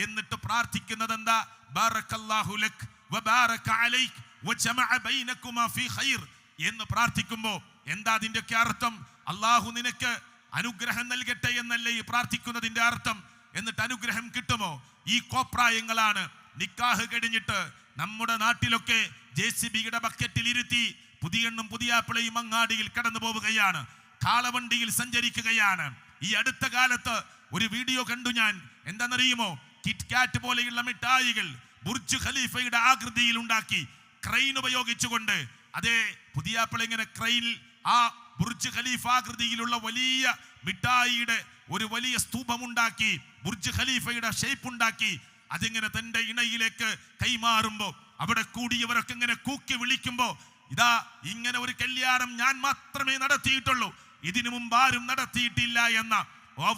എന്നിട്ട് പ്രാർത്ഥിക്കുന്നത് എന്താ? ബാറക്കല്ലാഹു ലക് വബാറക അലൈക് വജമഅ ബൈനകുമാ ഫീ ഖൈർ എന്ന് പ്രാർത്ഥിക്കുമ്പോൾ എന്താ അതിൻ്റെയൊക്കെ അർത്ഥം? അള്ളാഹു നിനക്ക് അനുഗ്രഹം നൽകട്ടെ എന്നല്ലേ ഈ പ്രാർത്ഥിക്കുന്നതിന്റെ അർത്ഥം? എന്നിട്ട് അനുഗ്രഹം കിട്ടുമോ? ഈ കോപ്രായങ്ങളാണ് നിക്കാഹ് കഴിഞ്ഞിട്ട് നമ്മുടെ നാട്ടിലൊക്കെ JCBയുടെ ബക്കറ്റിൽ ഇരുത്തി പുതിയെണ്ണും പുതിയാപ്പിളയും അങ്ങാടിയിൽ കടന്നു പോവുകയാണ്, കാളവണ്ടിയിൽ സഞ്ചരിക്കുകയാണ്. ഈ അടുത്ത കാലത്ത് ഒരു വീഡിയോ കണ്ടു ഞാൻ. എന്താണെന്നറിയുമോ? കിറ്റ്കാറ്റ് പോലെയുള്ള മിഠായികൾ ബുർജ് ഖലീഫയുടെ ആകൃതിയിൽ ഉണ്ടാക്കി ക്രെയിൻ ഉപയോഗിച്ചുകൊണ്ട്, അതേ പുതിയാപ്പിള ഇങ്ങനെ ക്രെയിനിൽ ആ ബുർജ് ഖലീഫ ആകൃതിയിലുള്ള വലിയ മിഠായിയുടെ ഒരു വലിയ സ്തൂപമുണ്ടാക്കി, ബുർജ് ഖലീഫയുടെ ഷേപ്പ് ഉണ്ടാക്കി, അതിങ്ങനെ തന്റെ ഇണയിലേക്ക് കൈമാറുമ്പോ അവിടെ കൂടിയവരൊക്കെ ഇങ്ങനെ കൂക്കി വിളിക്കുമ്പോ, ഇതാ ഇങ്ങനെ ഒരു കല്യാണം ഞാൻ മാത്രമേ നടത്തിയിട്ടുള്ളൂ, ഇതിനു മുമ്പ് ആരും നടത്തിയിട്ടില്ല എന്ന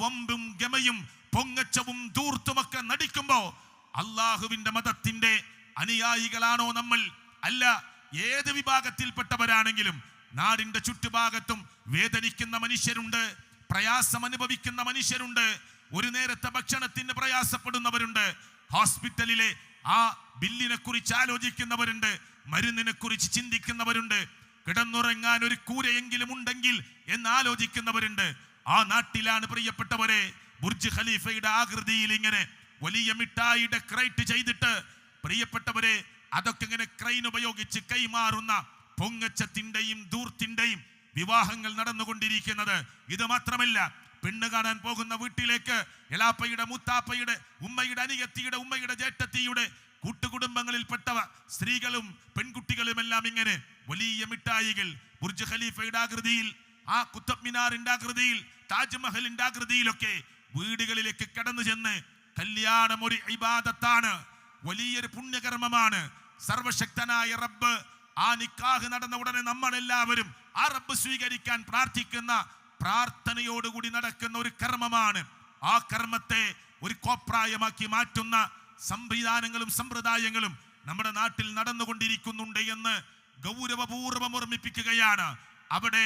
വമ്പും ഗമയും പൊങ്ങച്ചവും ധൂർത്തുമൊക്കെ നടിക്കുമ്പോ, അള്ളാഹുവിന്റെ മതത്തിന്റെ അനുയായികളാണോ നമ്മൾ? അല്ല. ഏത് വിഭാഗത്തിൽപ്പെട്ടവരാണെങ്കിലും നാടിന്റെ ചുറ്റുഭാഗത്തും വേദനിക്കുന്ന മനുഷ്യരുണ്ട്, പ്രയാസം അനുഭവിക്കുന്ന മനുഷ്യരുണ്ട്, ഒരു നേരത്തെ ഭക്ഷണത്തിന് പ്രയാസപ്പെടുന്നവരുണ്ട്, ഹോസ്പിറ്റലിലെ ആ ബില്ലിനെ കുറിച്ച് ആലോചിക്കുന്നവരുണ്ട്, മരുന്നിനെ കുറിച്ച് ചിന്തിക്കുന്നവരുണ്ട്, കിടന്നുറങ്ങാൻ ഒരു കൂരയെങ്കിലും ഉണ്ടെങ്കിൽ എന്ന് ആലോചിക്കുന്നവരുണ്ട്. ആ നാട്ടിലാണ് പ്രിയപ്പെട്ടവരെ ബുർജ് ഖലീഫയുടെ ആകൃതിയിൽ ഇങ്ങനെ വലിയ മിഠായി ഡെക്കറേറ്റ് ചെയ്തിട്ട്, പ്രിയപ്പെട്ടവരെ അതൊക്കെ ഇങ്ങനെ ക്രെയിൻ ഉപയോഗിച്ച് കൈമാറുന്ന പൊങ്ങച്ചത്തിന്റെയും ധൂർത്തിന്റെയും വിവാഹങ്ങൾ നടന്നുകൊണ്ടിരിക്കുന്നത്. ഇത് മാത്രമല്ല, പെണ്ണ് കാണാൻ പോകുന്ന വീട്ടിലേക്ക് എളാപ്പയുടെ, മുത്താപ്പയുടെ, ഉമ്മയുടെ അനിയത്തിയുടെ, ഉമ്മയുടെ ജേട്ടത്തിയുടെ കൂട്ടുകുടുംബങ്ങളിൽപ്പെട്ടവ സ്ത്രീകളും പെൺകുട്ടികളും എല്ലാം ഇങ്ങനെ വലിയ മിഠായികൾ ബുർജ് ഖലീഫയുടെ ആകൃതിയിൽ, ആ കുത്തബ് മിനാറിന്റെ ആകൃതിയിൽ, താജ്മഹലിന്റെ ആകൃതിയിലൊക്കെ വീടുകളിലേക്ക് കടന്നു ചെന്ന്, കല്യാണം ഒരു ഇബാദത്താണ്, വലിയൊരു പുണ്യകർമ്മമാണ്. സർവശക്തനായ റബ്ബ് ആ നിക്കാഹ് നടന്ന ഉടനെ നമ്മളെല്ലാവരും ആ റബ്ബ് സ്വീകരിക്കാൻ പ്രാർത്ഥിക്കുന്ന, പ്രാർത്ഥനയോടുകൂടി നടക്കുന്ന ഒരു കർമ്മമാണ്. ആ കർമ്മത്തെ ഒരു കോപ്രായമാക്കി മാറ്റുന്ന സംവിധാനങ്ങളും സമ്പ്രദായങ്ങളും നമ്മുടെ നാട്ടിൽ നടന്നുകൊണ്ടിരിക്കുന്നുണ്ട് എന്ന് ഗൗരവപൂർവ്വം ഓർമ്മിപ്പിക്കുകയാണ്. അവിടെ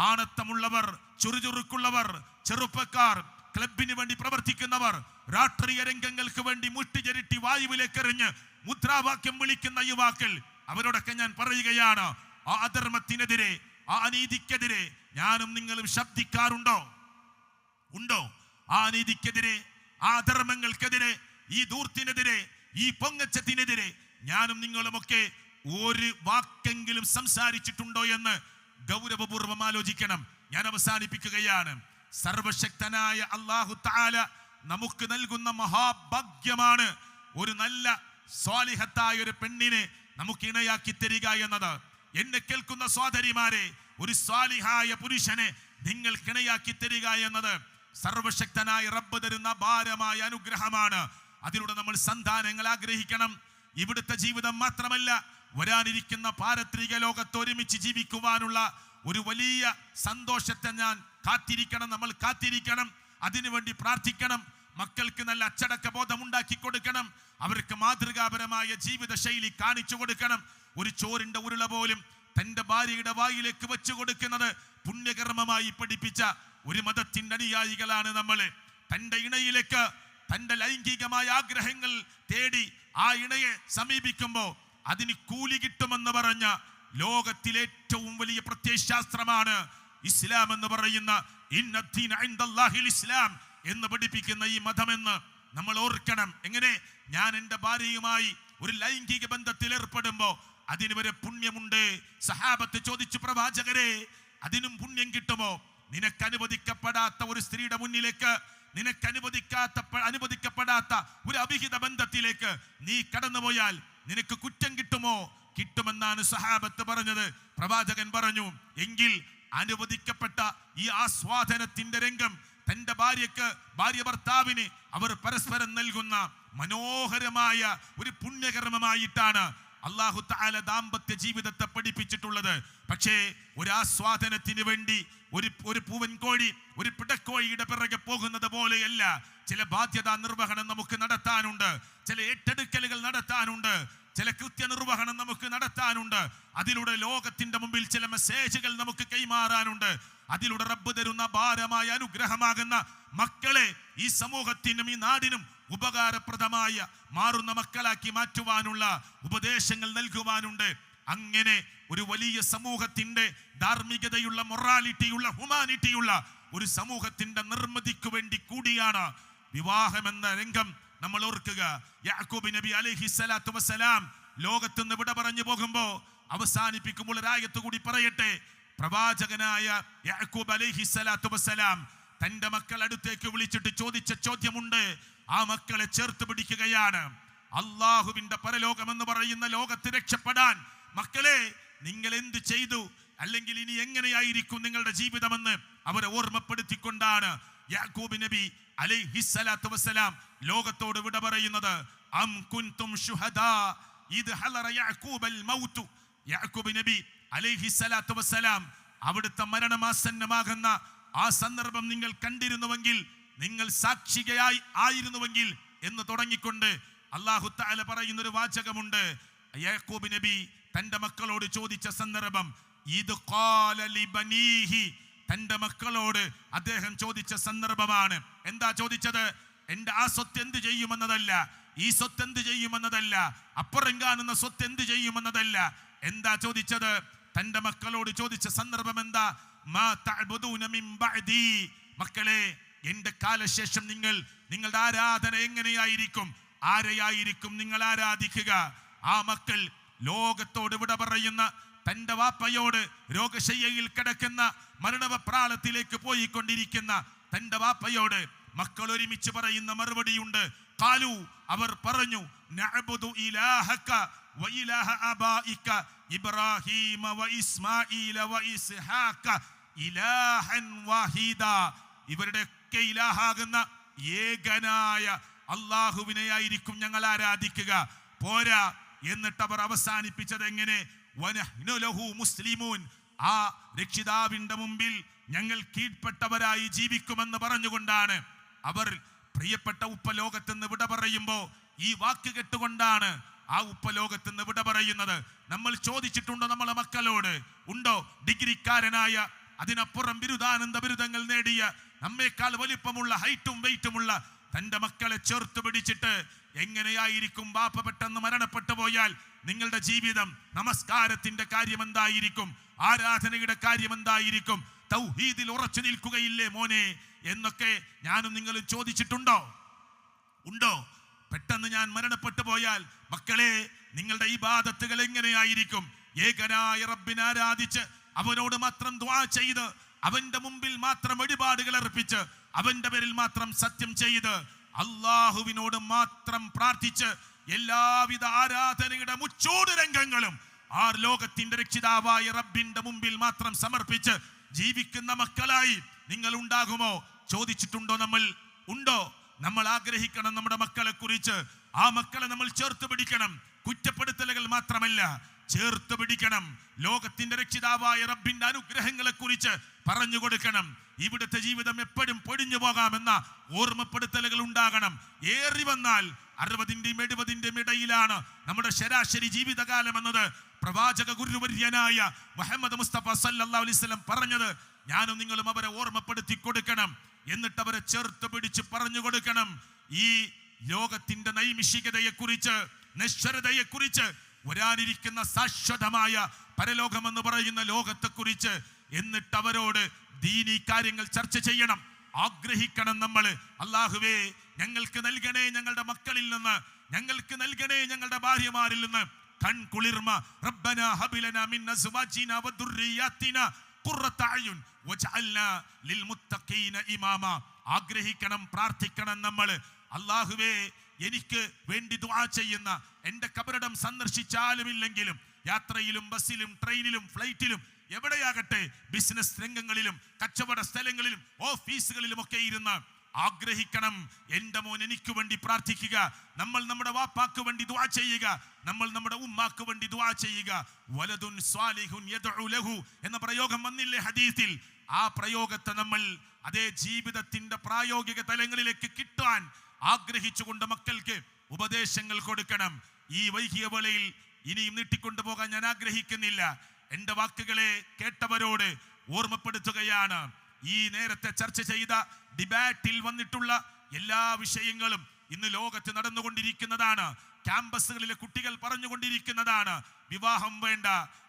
ആണത്തമുള്ളവർ, ചുറുചുറുക്കുള്ളവർ, ചെറുപ്പക്കാർ, ക്ലബിന് വേണ്ടി പ്രവർത്തിക്കുന്നവർ, രാഷ്ട്രീയ രംഗങ്ങൾക്ക് വേണ്ടി മുട്ടിചരിട്ടി വായുവിലേക്ക് എറിഞ്ഞ് മുദ്രാവാക്യം വിളിക്കുന്ന യുവാക്കൾ, അവരോടൊക്കെ ഞാൻ പറയുകയാണ്, ആ അധർമ്മത്തിനെതിരെ, ആ അനീതിക്കെതിരെ ഞാനും നിങ്ങളും ശബ്ദിക്കാറുണ്ടോ? ഉണ്ടോ? ആ അനീതിക്കെതിരെ, ആ അധർമ്മങ്ങൾക്കെതിരെ, ഈ ധൂർത്തിനെതിരെ, ഈ പൊങ്ങച്ചത്തിനെതിരെ ഞാനും നിങ്ങളുമൊക്കെ ഒരു വാക്കെങ്കിലും സംസാരിച്ചിട്ടുണ്ടോ എന്ന് ഗൗരവപൂർവം ആലോചിക്കണം. ഞാൻ അവസാനിപ്പിക്കുകയാണ്. സർവശക്തനായ അല്ലാഹു തആല നമുക്ക് നൽകുന്ന മഹാഭാഗ്യമാണ് ഒരു നല്ല സ്വാലിഹത്തായ ഒരു പെണ്ണിനെ നമുക്ക് ഇണയാക്കി തരിക എന്നത്. എന്നെ കേൾക്കുന്ന സഹോദരിമാരെ, ഒരു സ്വാലിഹായ പുരുഷനെ നിങ്ങൾക്ക് ഇണയാക്കി തരിക എന്നത് സർവശക്തനായ റബ്ബ് തരുന്ന ഭാരമായ അനുഗ്രഹമാണ്. അതിലൂടെ നമ്മൾ സന്താനങ്ങൾ ആഗ്രഹിക്കണം. ഇവിടുത്തെ ജീവിതം മാത്രമല്ല, വരാനിരിക്കുന്ന പാരത്രിക ലോകത്ത് ഒരുമിച്ച് ജീവിക്കുവാനുള്ള ഒരു വലിയ സന്തോഷത്തെ നമ്മൾ കാത്തിരിക്കണം. അതിനുവേണ്ടി പ്രാർത്ഥിക്കണം. മക്കൾക്ക് നല്ല അച്ചടക്ക ബോധം ഉണ്ടാക്കി കൊടുക്കണം. അവർക്ക് മാതൃകാപരമായ ജീവിത ശൈലി കാണിച്ചു കൊടുക്കണം. ഒരു ചോറിന്റെ ഉരുള പോലും തന്റെ ഭാര്യയുടെ വായിലേക്ക് വെച്ചു കൊടുക്കുന്നത് പുണ്യകർമ്മമായി പഠിപ്പിച്ച ഒരു മതത്തിന്റെ അനുയായികളാണ് നമ്മൾ. തന്റെ ഇണയിലേക്ക് തന്റെ ലൈംഗികമായ ആഗ്രഹങ്ങൾ തേടി ആ ഇണയെ സമീപിക്കുമ്പോൾ അതിന് കൂലി കിട്ടുമെന്ന് പറഞ്ഞ ലോകത്തിലെ ഏറ്റവും വലിയ പ്രത്യയശാസ്ത്രമാണ് ഇസ്ലാം എന്ന് പറയുന്ന ഇസ്ലാം എന്ന് പഠിപ്പിക്കുന്ന ഈ മതമെന്ന് നമ്മൾ ഓർക്കണം. എങ്ങനെ? ഞാൻ എൻ്റെ ഭാര്യയുമായി ഒരു ലൈംഗിക ബന്ധത്തിൽ ഏർപ്പെടുമ്പോൾ അതിന് വരെ പുണ്യമുണ്ട്. സഹാബത്ത് ചോദിച്ചു, പ്രവാചകരെ, അതിനും പുണ്യം കിട്ടുമോ? നിനക്ക് അനുവദിക്കപ്പെടാത്ത ഒരു സ്ത്രീയുടെ മുന്നിലേക്ക്, നിനക്ക് അനുവദിക്കപ്പെടാത്ത ഒരു അവിഹിത ബന്ധത്തിലേക്ക് നീ കടന്നുപോയാൽ നിനക്ക് കുറ്റം കിട്ടുമോ? കിട്ടുമെന്നാണ് സഹാബത്ത് പറഞ്ഞത്. പ്രവാചകൻ പറഞ്ഞു, എങ്കിൽ അനുവദിക്കപ്പെട്ട ഈ ആസ്വാദനത്തിന്റെ രംഗം തന്റെ ഭാര്യ ഭർത്താവിന് അവർ പരസ്പരം നൽകുന്ന മനോഹരമായ ഒരു പുണ്യകർമ്മമായിട്ടാണ് അല്ലാഹു തആല ദാമ്പത്യ ജീവിതത്തെ പഠിപ്പിച്ചിട്ടുള്ളത്. പക്ഷേ ഒരു ആസ്വാദനത്തിന് വേണ്ടി ഒരു പൂവൻ കോഴി ഒരു പിടക്കോഴിയുടെ പിറകെ പോകുന്നത് പോലെയല്ല. ചില ബാധ്യതാ നിർവഹണം നമുക്ക് നടത്താനുണ്ട്, ചില ഏറ്റെടുക്കലുകൾ നടത്താനുണ്ട്, ചില കൃത്യനിർവഹണം നമുക്ക് നടത്താനുണ്ട്. അതിലൂടെ ലോകത്തിന്റെ മുമ്പിൽ ചില മെസ്സേജുകൾ നമുക്ക് കൈമാറാനുണ്ട്. അതിലൂടെ റബ്ബ് തരുന്ന ഭാരമായ അനുഗ്രഹമാകുന്ന മക്കളെ ഈ സമൂഹത്തിനും ഈ നാടിനും ഉപകാരപ്രദമായ മാറുന്ന മക്കളാക്കി മാറ്റുവാനുള്ള ഉപദേശങ്ങൾ നൽകുവാനുണ്ട്. അങ്ങനെ ഒരു വലിയ സമൂഹത്തിന്റെ ധാർമ്മികതയുള്ള, മൊറാലിറ്റിയുള്ള, ഹ്യൂമാനിറ്റിയുള്ള ഒരു സമൂഹത്തിന്റെ നിർമ്മിതിക്ക് വേണ്ടി കൂടിയാണ് വിവാഹം എന്ന രംഗം നമ്മൾ ഓർക്കുക. യാക്കൂബ് നബി അലൈഹിസ്സലാത്തു വസ്സലാം ലോകത്തുനിന്ന് വിട പറഞ്ഞു പോകുമ്പോൾ അവസാനിപ്പിക്കുമ്പോൾ ഒരായത്ത് കൂടി പറയട്ടെ. പ്രവാചകനായ യാക്കൂബ് അലൈഹിസ്സലാത്തു വസ്സലാം തന്റെ മക്കൾ അടുത്തേക്ക് വിളിച്ചിട്ട് ചോദിച്ച ചോദ്യമുണ്ട്. ആ മക്കളെ ചേർത്ത് പിടിക്കുകയാണ്. അള്ളാഹുവിന്റെ പരലോകം എന്ന് പറയുന്ന ലോകത്ത് രക്ഷപ്പെടാൻ മക്കളെ നിങ്ങൾ എന്ത് ചെയ്തു, അല്ലെങ്കിൽ ഇനി എങ്ങനെയായിരിക്കും നിങ്ങളുടെ ജീവിതമെന്ന് അവരെ ഓർമ്മപ്പെടുത്തിക്കൊണ്ടാണ് യാക്കൂബ് നബി അലൈഹിസ്സലാത്തു വസ്സലാം ലോകത്തോട് വിട പറയുന്നത്. അം കുൻതും ശുഹദാ ഇദ് ഹലറ യാക്കൂബൽ മൗതു. യാക്കൂബ് നബി അലൈഹിസ്സലാത്തു വസ്സലാം അവിടുത്തെ മരണമാസന്നമാകുന്ന ആ സന്ദർഭം നിങ്ങൾ കണ്ടിരുന്നുവെങ്കിൽ, നിങ്ങൾ സാക്ഷികയായി ആയിരുന്നുവെങ്കിൽ എന്ന് തുടങ്ങിക്കൊണ്ട് അല്ലാഹു തആല പറയുന്ന ഒരു വാചകമുണ്ട്. യാക്കൂബ് നബി തന്റെ മക്കളോട് ചോദിച്ച സന്ദർഭം, ഇത് ഖാല ലിബനീഹി, തന്റെ മക്കളോട് അദ്ദേഹം ചോദിച്ച സന്ദർഭമാണ്. എന്താ ചോദിച്ചത്? എന്റെ ആ സ്വത്ത് എന്ത് ചെയ്യുമെന്നതല്ല, ഈ സ്വത്ത് എന്ത് ചെയ്യുമെന്നതല്ല, അപ്പുറം കാണുന്ന സ്വത്ത് എന്ത് ചെയ്യുമെന്നതല്ല. എന്താ ചോദിച്ചത്? തന്റെ മക്കളോട് ചോദിച്ച സന്ദർഭം എന്താ? മാ തഅബുദൂന മിൻ ബഅദി, മക്കളെ എന്റെ കാലശേഷം നിങ്ങളുടെ ആരാധന എങ്ങനെയായിരിക്കും, ആരെയായിരിക്കും നിങ്ങൾ ആരാധിക്കുക? ആ മക്കൾ ലോകത്തോട് വിട പറയുന്ന തന്റെ വാപ്പയോട്, രോഗശയ്യയിൽ കിടക്കുന്ന മരണപ്രാളത്തിലേക്ക് പോയിക്കൊണ്ടിരിക്കുന്ന തന്റെ വാപ്പയോട് മക്കൾ ഒരുമിച്ച് പറയുന്ന മറുപടിയുണ്ട്. ഖാലു, അവർ പറഞ്ഞു, നഅബുദു ഇലാഹക വ ഇലാഹ അബായിക ഇബ്രാഹീമ വ ഇസ്മാഈല വ ഇസ്ഹാഖ ഇലാഹൻ വഹീദ. ഇവരുടെ ഒക്കെ ഇലാഹാകുന്ന ഏകനായ അല്ലാഹുവിനെയായിരിക്കും ഞങ്ങൾ ആരാധിക്കുക. പോരാ, എന്നിട്ട് അവർ അവസാനിപ്പിച്ചത് എങ്ങനെ? വനഹ്നു ലഹു മുസ്ലിമൂൻ, ആ രക്ഷിതാവിന്റെ മുമ്പിൽ ഞങ്ങൾ കീഴ്പ്പെട്ടവരായി ജീവിക്കുമെന്ന് പറഞ്ഞുകൊണ്ടാണ് അവർ പ്രിയപ്പെട്ട ഉപ്പ ലോകത്തുനിന്ന് വിട പറയുമ്പോ ഈ വാക്ക് കേട്ടുകൊണ്ടാണ് ആ ഉപ്പ ലോകത്തുനിന്ന് വിട പറയുന്നത്. നമ്മൾ ചോദിച്ചിട്ടുണ്ടോ നമ്മളെ മക്കളോട്? ഉണ്ടോ? ഡിഗ്രിക്കാരനായ, അതിനപ്പുറം ബിരുദാനന്ദ ബിരുദങ്ങൾ നേടിയ, നമ്മേക്കാൾ വലിപ്പമുള്ള ഹൈറ്റും വെയിറ്റുമുള്ള തന്റെ മക്കളെ ചേർത്ത് പിടിച്ചിട്ട് എങ്ങനെയായിരിക്കും ബാപ്പ പെട്ടെന്ന് മരണപ്പെട്ടു പോയാൽ നിങ്ങളുടെ ജീവിതം? നമസ്കാരത്തിന്റെ കാര്യം എന്തായിരിക്കും? ആരാധനയുടെ കാര്യം എന്തായിരിക്കും? തൗഹീദിൽ ഉറച്ചു നിൽക്കുകയില്ലേ മോനെ എന്നൊക്കെ ഞാനും നിങ്ങളും ചോദിച്ചിട്ടുണ്ടോ? ഉണ്ടോ? പെട്ടെന്ന് ഞാൻ മരണപ്പെട്ടു പോയാൽ മക്കളെ നിങ്ങളുടെ ഇബാദത്തുകൾ എങ്ങനെയായിരിക്കും? ഏകനായ റബ്ബിനെ ആരാധിച്ച് അവനോട് മാത്രം ദുആ ചെയ്ത് അവന്റെ മുമ്പിൽ മാത്രം വഴിപാടുകൾ അർപ്പിച്ച് അവന്റെ പേരിൽ മാത്രം സത്യം ചെയ്ത് അള്ളാഹുവിനോട് മാത്രം പ്രാർത്ഥിച്ച് എല്ലാവിധ ആരാധനയുടെ മുച്ചൂട് രംഗങ്ങളും ആ ലോകത്തിന്റെ രക്ഷിതാവായ റബ്ബിന്റെ മുമ്പിൽ മാത്രം സമർപ്പിച്ച് ജീവിക്കുന്ന മക്കളായി നിങ്ങൾ ഉണ്ടാകുമോ? ചോദിച്ചിട്ടുണ്ടോ? നമ്മൾ ഉണ്ടോ? നമ്മൾ ആഗ്രഹിക്കണം നമ്മുടെ മക്കളെ കുറിച്ച്. ആ മക്കളെ നമ്മൾ ചേർത്ത് പിടിക്കണം. കുറ്റപ്പെടുത്തലുകൾ മാത്രമല്ല, ചേർത്ത് പിടിക്കണം. ലോകത്തിന്റെ രക്ഷിതാവായ റബ്ബിന്റെ അനുഗ്രഹങ്ങളെ കുറിച്ച് പറഞ്ഞു കൊടുക്കണം. ഇവിടുത്തെ ജീവിതം എപ്പോഴും പൊടിഞ്ഞു പോകാമെന്ന ഓർമ്മപ്പെടുത്തലുകൾ ഉണ്ടാകണം. ഏറി വന്നാൽ 60-ന്റെയും 70-ന്റെയും ഇടയിലാണ് നമ്മുടെ ശരാശരി ജീവിതകാലം എന്നത് പ്രവാചക ഗുരുവര്യനായ മുഹമ്മദ് മുസ്തഫ സല്ലല്ലാഹു അലൈഹി വസല്ലം പറഞ്ഞത് ഞാനും നിങ്ങളും അവരെ ഓർമ്മപ്പെടുത്തി കൊടുക്കണം. എന്നിട്ട് അവരെ ചേർത്ത് പിടിച്ച് പറഞ്ഞു കൊടുക്കണം ഈ ലോകത്തിന്റെ നൈമിഷികതയെക്കുറിച്ച്, നശ്വരതയെക്കുറിച്ച്, വരാനിരിക്കുന്ന ശാശ്വതമായ പരലോകമെന്ന് പറയുന്ന ലോകത്തെക്കുറിച്ച്. എന്നിട്ട് അവരോട് ദീനീ കാര്യങ്ങൾ ചർച്ച ചെയ്യണം, ആഗ്രഹിക്കണം. നമ്മൾ അല്ലാഹുവേ ഞങ്ങൾക്ക് നൽകണേ ഞങ്ങളുടെ മക്കളിൽ നിന്ന്, ഞങ്ങൾക്ക് നൽകണേ ഞങ്ങളുടെ ഭാര്യമാരിൽ നിന്ന് കൺകുളിർമ. റബ്ബനാ ഹബ് ലനാ മിൻ അസ്വാജിനാ വദുർരിയാതിനാ ഖുർറത അയുൻ വജഅൽനാ ലിൽമുത്തഖീന ഇമാമ. ആഗ്രഹിക്കണം, പ്രാർത്ഥിക്കണം നമ്മൾ. അല്ലാഹുവേ എനിക്ക് വേണ്ടി ദുആ ചെയ്യുന്ന, എൻ്റെ കബറിടം സന്ദർശിച്ചാലും ഇല്ലെങ്കിലും യാത്രയിലും ബസ്സിലും ട്രെയിനിലും ഫ്ലൈറ്റിലും എവിടെയാകട്ടെ, ബിസിനസ് രംഗങ്ങളിലും കച്ചവട സ്ഥലങ്ങളിലും ഓഫീസുകളിലും ഒക്കെ ഇരുന്ന് ആഗ്രഹിക്കണം എൻ്റെ മോൻ എനിക്ക് വേണ്ടി പ്രാർത്ഥിക്കുക. നമ്മൾ നമ്മുടെ വാപ്പാക്ക് വേണ്ടി ദുആ ചെയ്യുക, നമ്മൾ നമ്മുടെ ഉമ്മാക്ക് വേണ്ടി ദുആ ചെയ്യുക. വലദുൻ സ്വാലിഹുൻ യദ്ഉ ലഹു എന്ന പ്രയോഗം വന്നില്ലേ ഹദീസിൽ? ആ പ്രയോഗത്തെ നമ്മൾ അതേ ജീവിതത്തിന്റെ പ്രായോഗിക തലങ്ങളിലേക്ക് കിട്ടാൻ ആഗ്രഹിച്ചുകൊണ്ട് മക്കൾക്ക് ഉപദേശങ്ങൾ കൊടുക്കണം. ഈ വൈകിയ വേളയിൽ ഇനിയും നീട്ടിക്കൊണ്ടുപോകാൻ ഞാൻ ആഗ്രഹിക്കുന്നില്ല. എൻ്റെ വാക്കുകളെ കേട്ടവരോട് ഓർമ്മപ്പെടുത്തുകയാണ്, ഈ നേരത്തെ ചർച്ച ചെയ്ത ഡിബാറ്റിൽ വന്നിട്ടുള്ള എല്ലാ വിഷയങ്ങളും ഇന്ന് ലോകത്ത് നടന്നുകൊണ്ടിരിക്കുന്നതാണ്. ക്യാമ്പസുകളിലെ കുട്ടികൾ പറഞ്ഞുകൊണ്ടിരിക്കുന്നതാണ്, വിവാഹം വേണ്ട,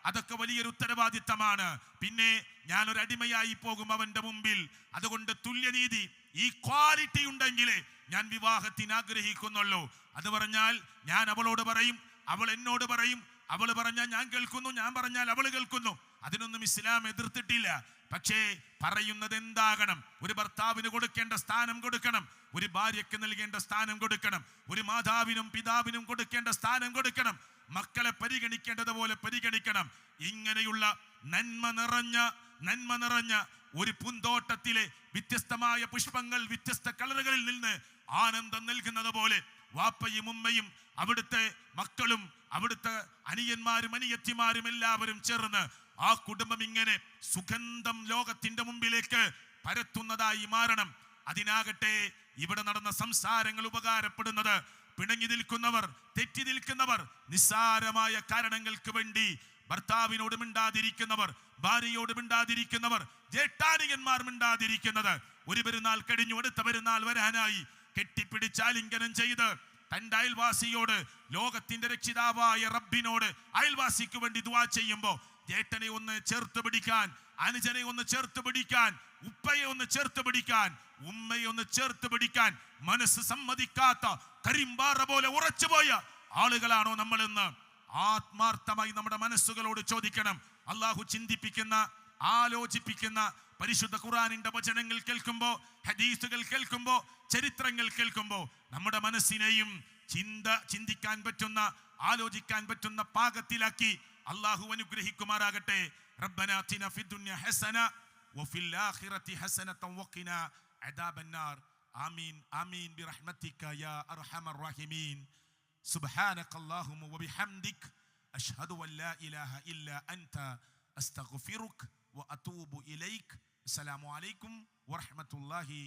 അതൊക്കെ വലിയൊരു ഉത്തരവാദിത്തമാണ്. പിന്നെ ഞാനൊരു അടിമയായി പോകും അവന്റെ മുമ്പിൽ. അതുകൊണ്ട് തുല്യനീതി, ഈ ക്വാളിറ്റി ഉണ്ടെങ്കിലേ ഞാൻ വിവാഹത്തിന് ആഗ്രഹിക്കുന്നുള്ളൂ. അത് പറഞ്ഞാൽ ഞാൻ അവളോട് പറയും, അവൾ എന്നോട് പറയും, അവൾ പറഞ്ഞാൽ ഞാൻ കേൾക്കുന്നു, ഞാൻ പറഞ്ഞാൽ അവൾ കേൾക്കുന്നു. അതിനൊന്നും ഇസ്ലാം എതിർത്തിട്ടില്ല. പക്ഷേ പറയുന്നത് എന്താകണം? ഒരു ഭർത്താവിന് കൊടുക്കേണ്ട സ്ഥാനം കൊടുക്കണം, ഒരു ഭാര്യയ്ക്ക് നൽകേണ്ട സ്ഥാനം കൊടുക്കണം, ഒരു മാതാവിനും പിതാവിനും കൊടുക്കേണ്ട സ്ഥാനം കൊടുക്കണം, മക്കളെ പരിഗണിക്കേണ്ടതുപോലെ പരിഗണിക്കണം. ഇങ്ങനെയുള്ള നന്മ നിറഞ്ഞ ഒരു പൂന്തോട്ടത്തിലെ വ്യത്യസ്തമായ പുഷ്പങ്ങൾ വ്യത്യസ്ത കളറുകളിൽ നിന്ന് ആനന്ദം നൽകുന്നത് പോലെ വാപ്പയും ഉമ്മയും അവിടുത്തെ മക്കളും അവിടുത്തെ അനിയന്മാരും അനിയത്തിമാരും എല്ലാവരും ചേർന്ന് ആ കുടുംബം ഇങ്ങനെ സുഗന്ധം ലോകത്തിന്റെ മുമ്പിലേക്ക് പരത്തുന്നതായി മാറണം. അതിനാകട്ടെ ഇവിടെ നടന്ന സംസാരങ്ങൾ ഉപകാരപ്പെടുന്നത് പിണങ്ങി നിൽക്കുന്നവർ, തെറ്റി നിൽക്കുന്നവർ, നിസ്സാരമായ കാരണങ്ങൾക്ക് വേണ്ടി ഭർത്താവിനോട് മിണ്ടാതിരിക്കുന്നവർ, ഭാര്യയോട് മിണ്ടാതിരിക്കുന്നവർ, ജേഷ്ഠാനികന്മാർ മിണ്ടാതിരിക്കുന്നത്, ഒരു പെരുന്നാൾ കഴിഞ്ഞു അടുത്ത പെരുന്നാൾ വരാനായി കെട്ടിപ്പിടിച്ച് ആലിംഗനം ചെയ്ത് തൻ്റെ അയൽവാസിയോട്, ലോകത്തിന്റെ രക്ഷിതാവായ റബ്ബിനോട് അയൽവാസിക്ക് വേണ്ടി ദുആ ചെയ്യുമ്പോൾ ജേട്ടനെ ഒന്ന് ചേർത്ത് പിടിക്കാൻ, അനുജനെ ഒന്ന് ചേർത്ത് പിടിക്കാൻ, ഉപ്പയെ ഒന്ന് ചേർത്ത് പിടിക്കാൻ, ഉമ്മയെ ഒന്ന് ചേർത്ത് പിടിക്കാൻ മനസ്സ് സമ്മതിക്കാത്ത കരിമ്പാറ പോലെ ഉറച്ചുപോയ ആളുകളാണോ നമ്മളെന്ന് ആത്മാർത്ഥമായി നമ്മുടെ മനസ്സുകളോട് ചോദിക്കണം. അള്ളാഹു ചിന്തിപ്പിക്കുന്ന, ആലോചിപ്പിക്കുന്ന പരിശുദ്ധ ഖുർആനിന്റെ വചനങ്ങൾ കേൾക്കുമ്പോ, ഹദീസുകൾ കേൾക്കുമ്പോ, ചരിത്രങ്ങൾ കേൾക്കുമ്പോ നമ്മുടെ മനസ്സിനെയും ചിന്തിക്കാൻ പറ്റുന്ന, ആലോചിക്കാൻ പറ്റുന്ന പാകത്തിലാക്കി അള്ളാഹു അനുഗ്രഹിക്കുമാറാകട്ടെ. റബ്ബനാ അതിനാ ഫിദ്ദുനിയ ഹസന വഫിൽ ആഖിറതി ഹസനത വഖിനാ അദാബന്നാർ. ആമീൻ ആമീൻ ബിറഹ്മതിക യാ അർഹമർ റഹീമീൻ. സുബ്ഹാനകല്ലാഹുമ്മ വബിഹംദിക അഷ്ഹദു അൻ ലാ ഇലാഹ ഇല്ലാ അൻത അസ്തഗ്ഫിറുക വഅതൂബു ഇലൈക. അസ്സലാമു അലൈക്കും വറഹ്മത്തുള്ളാഹി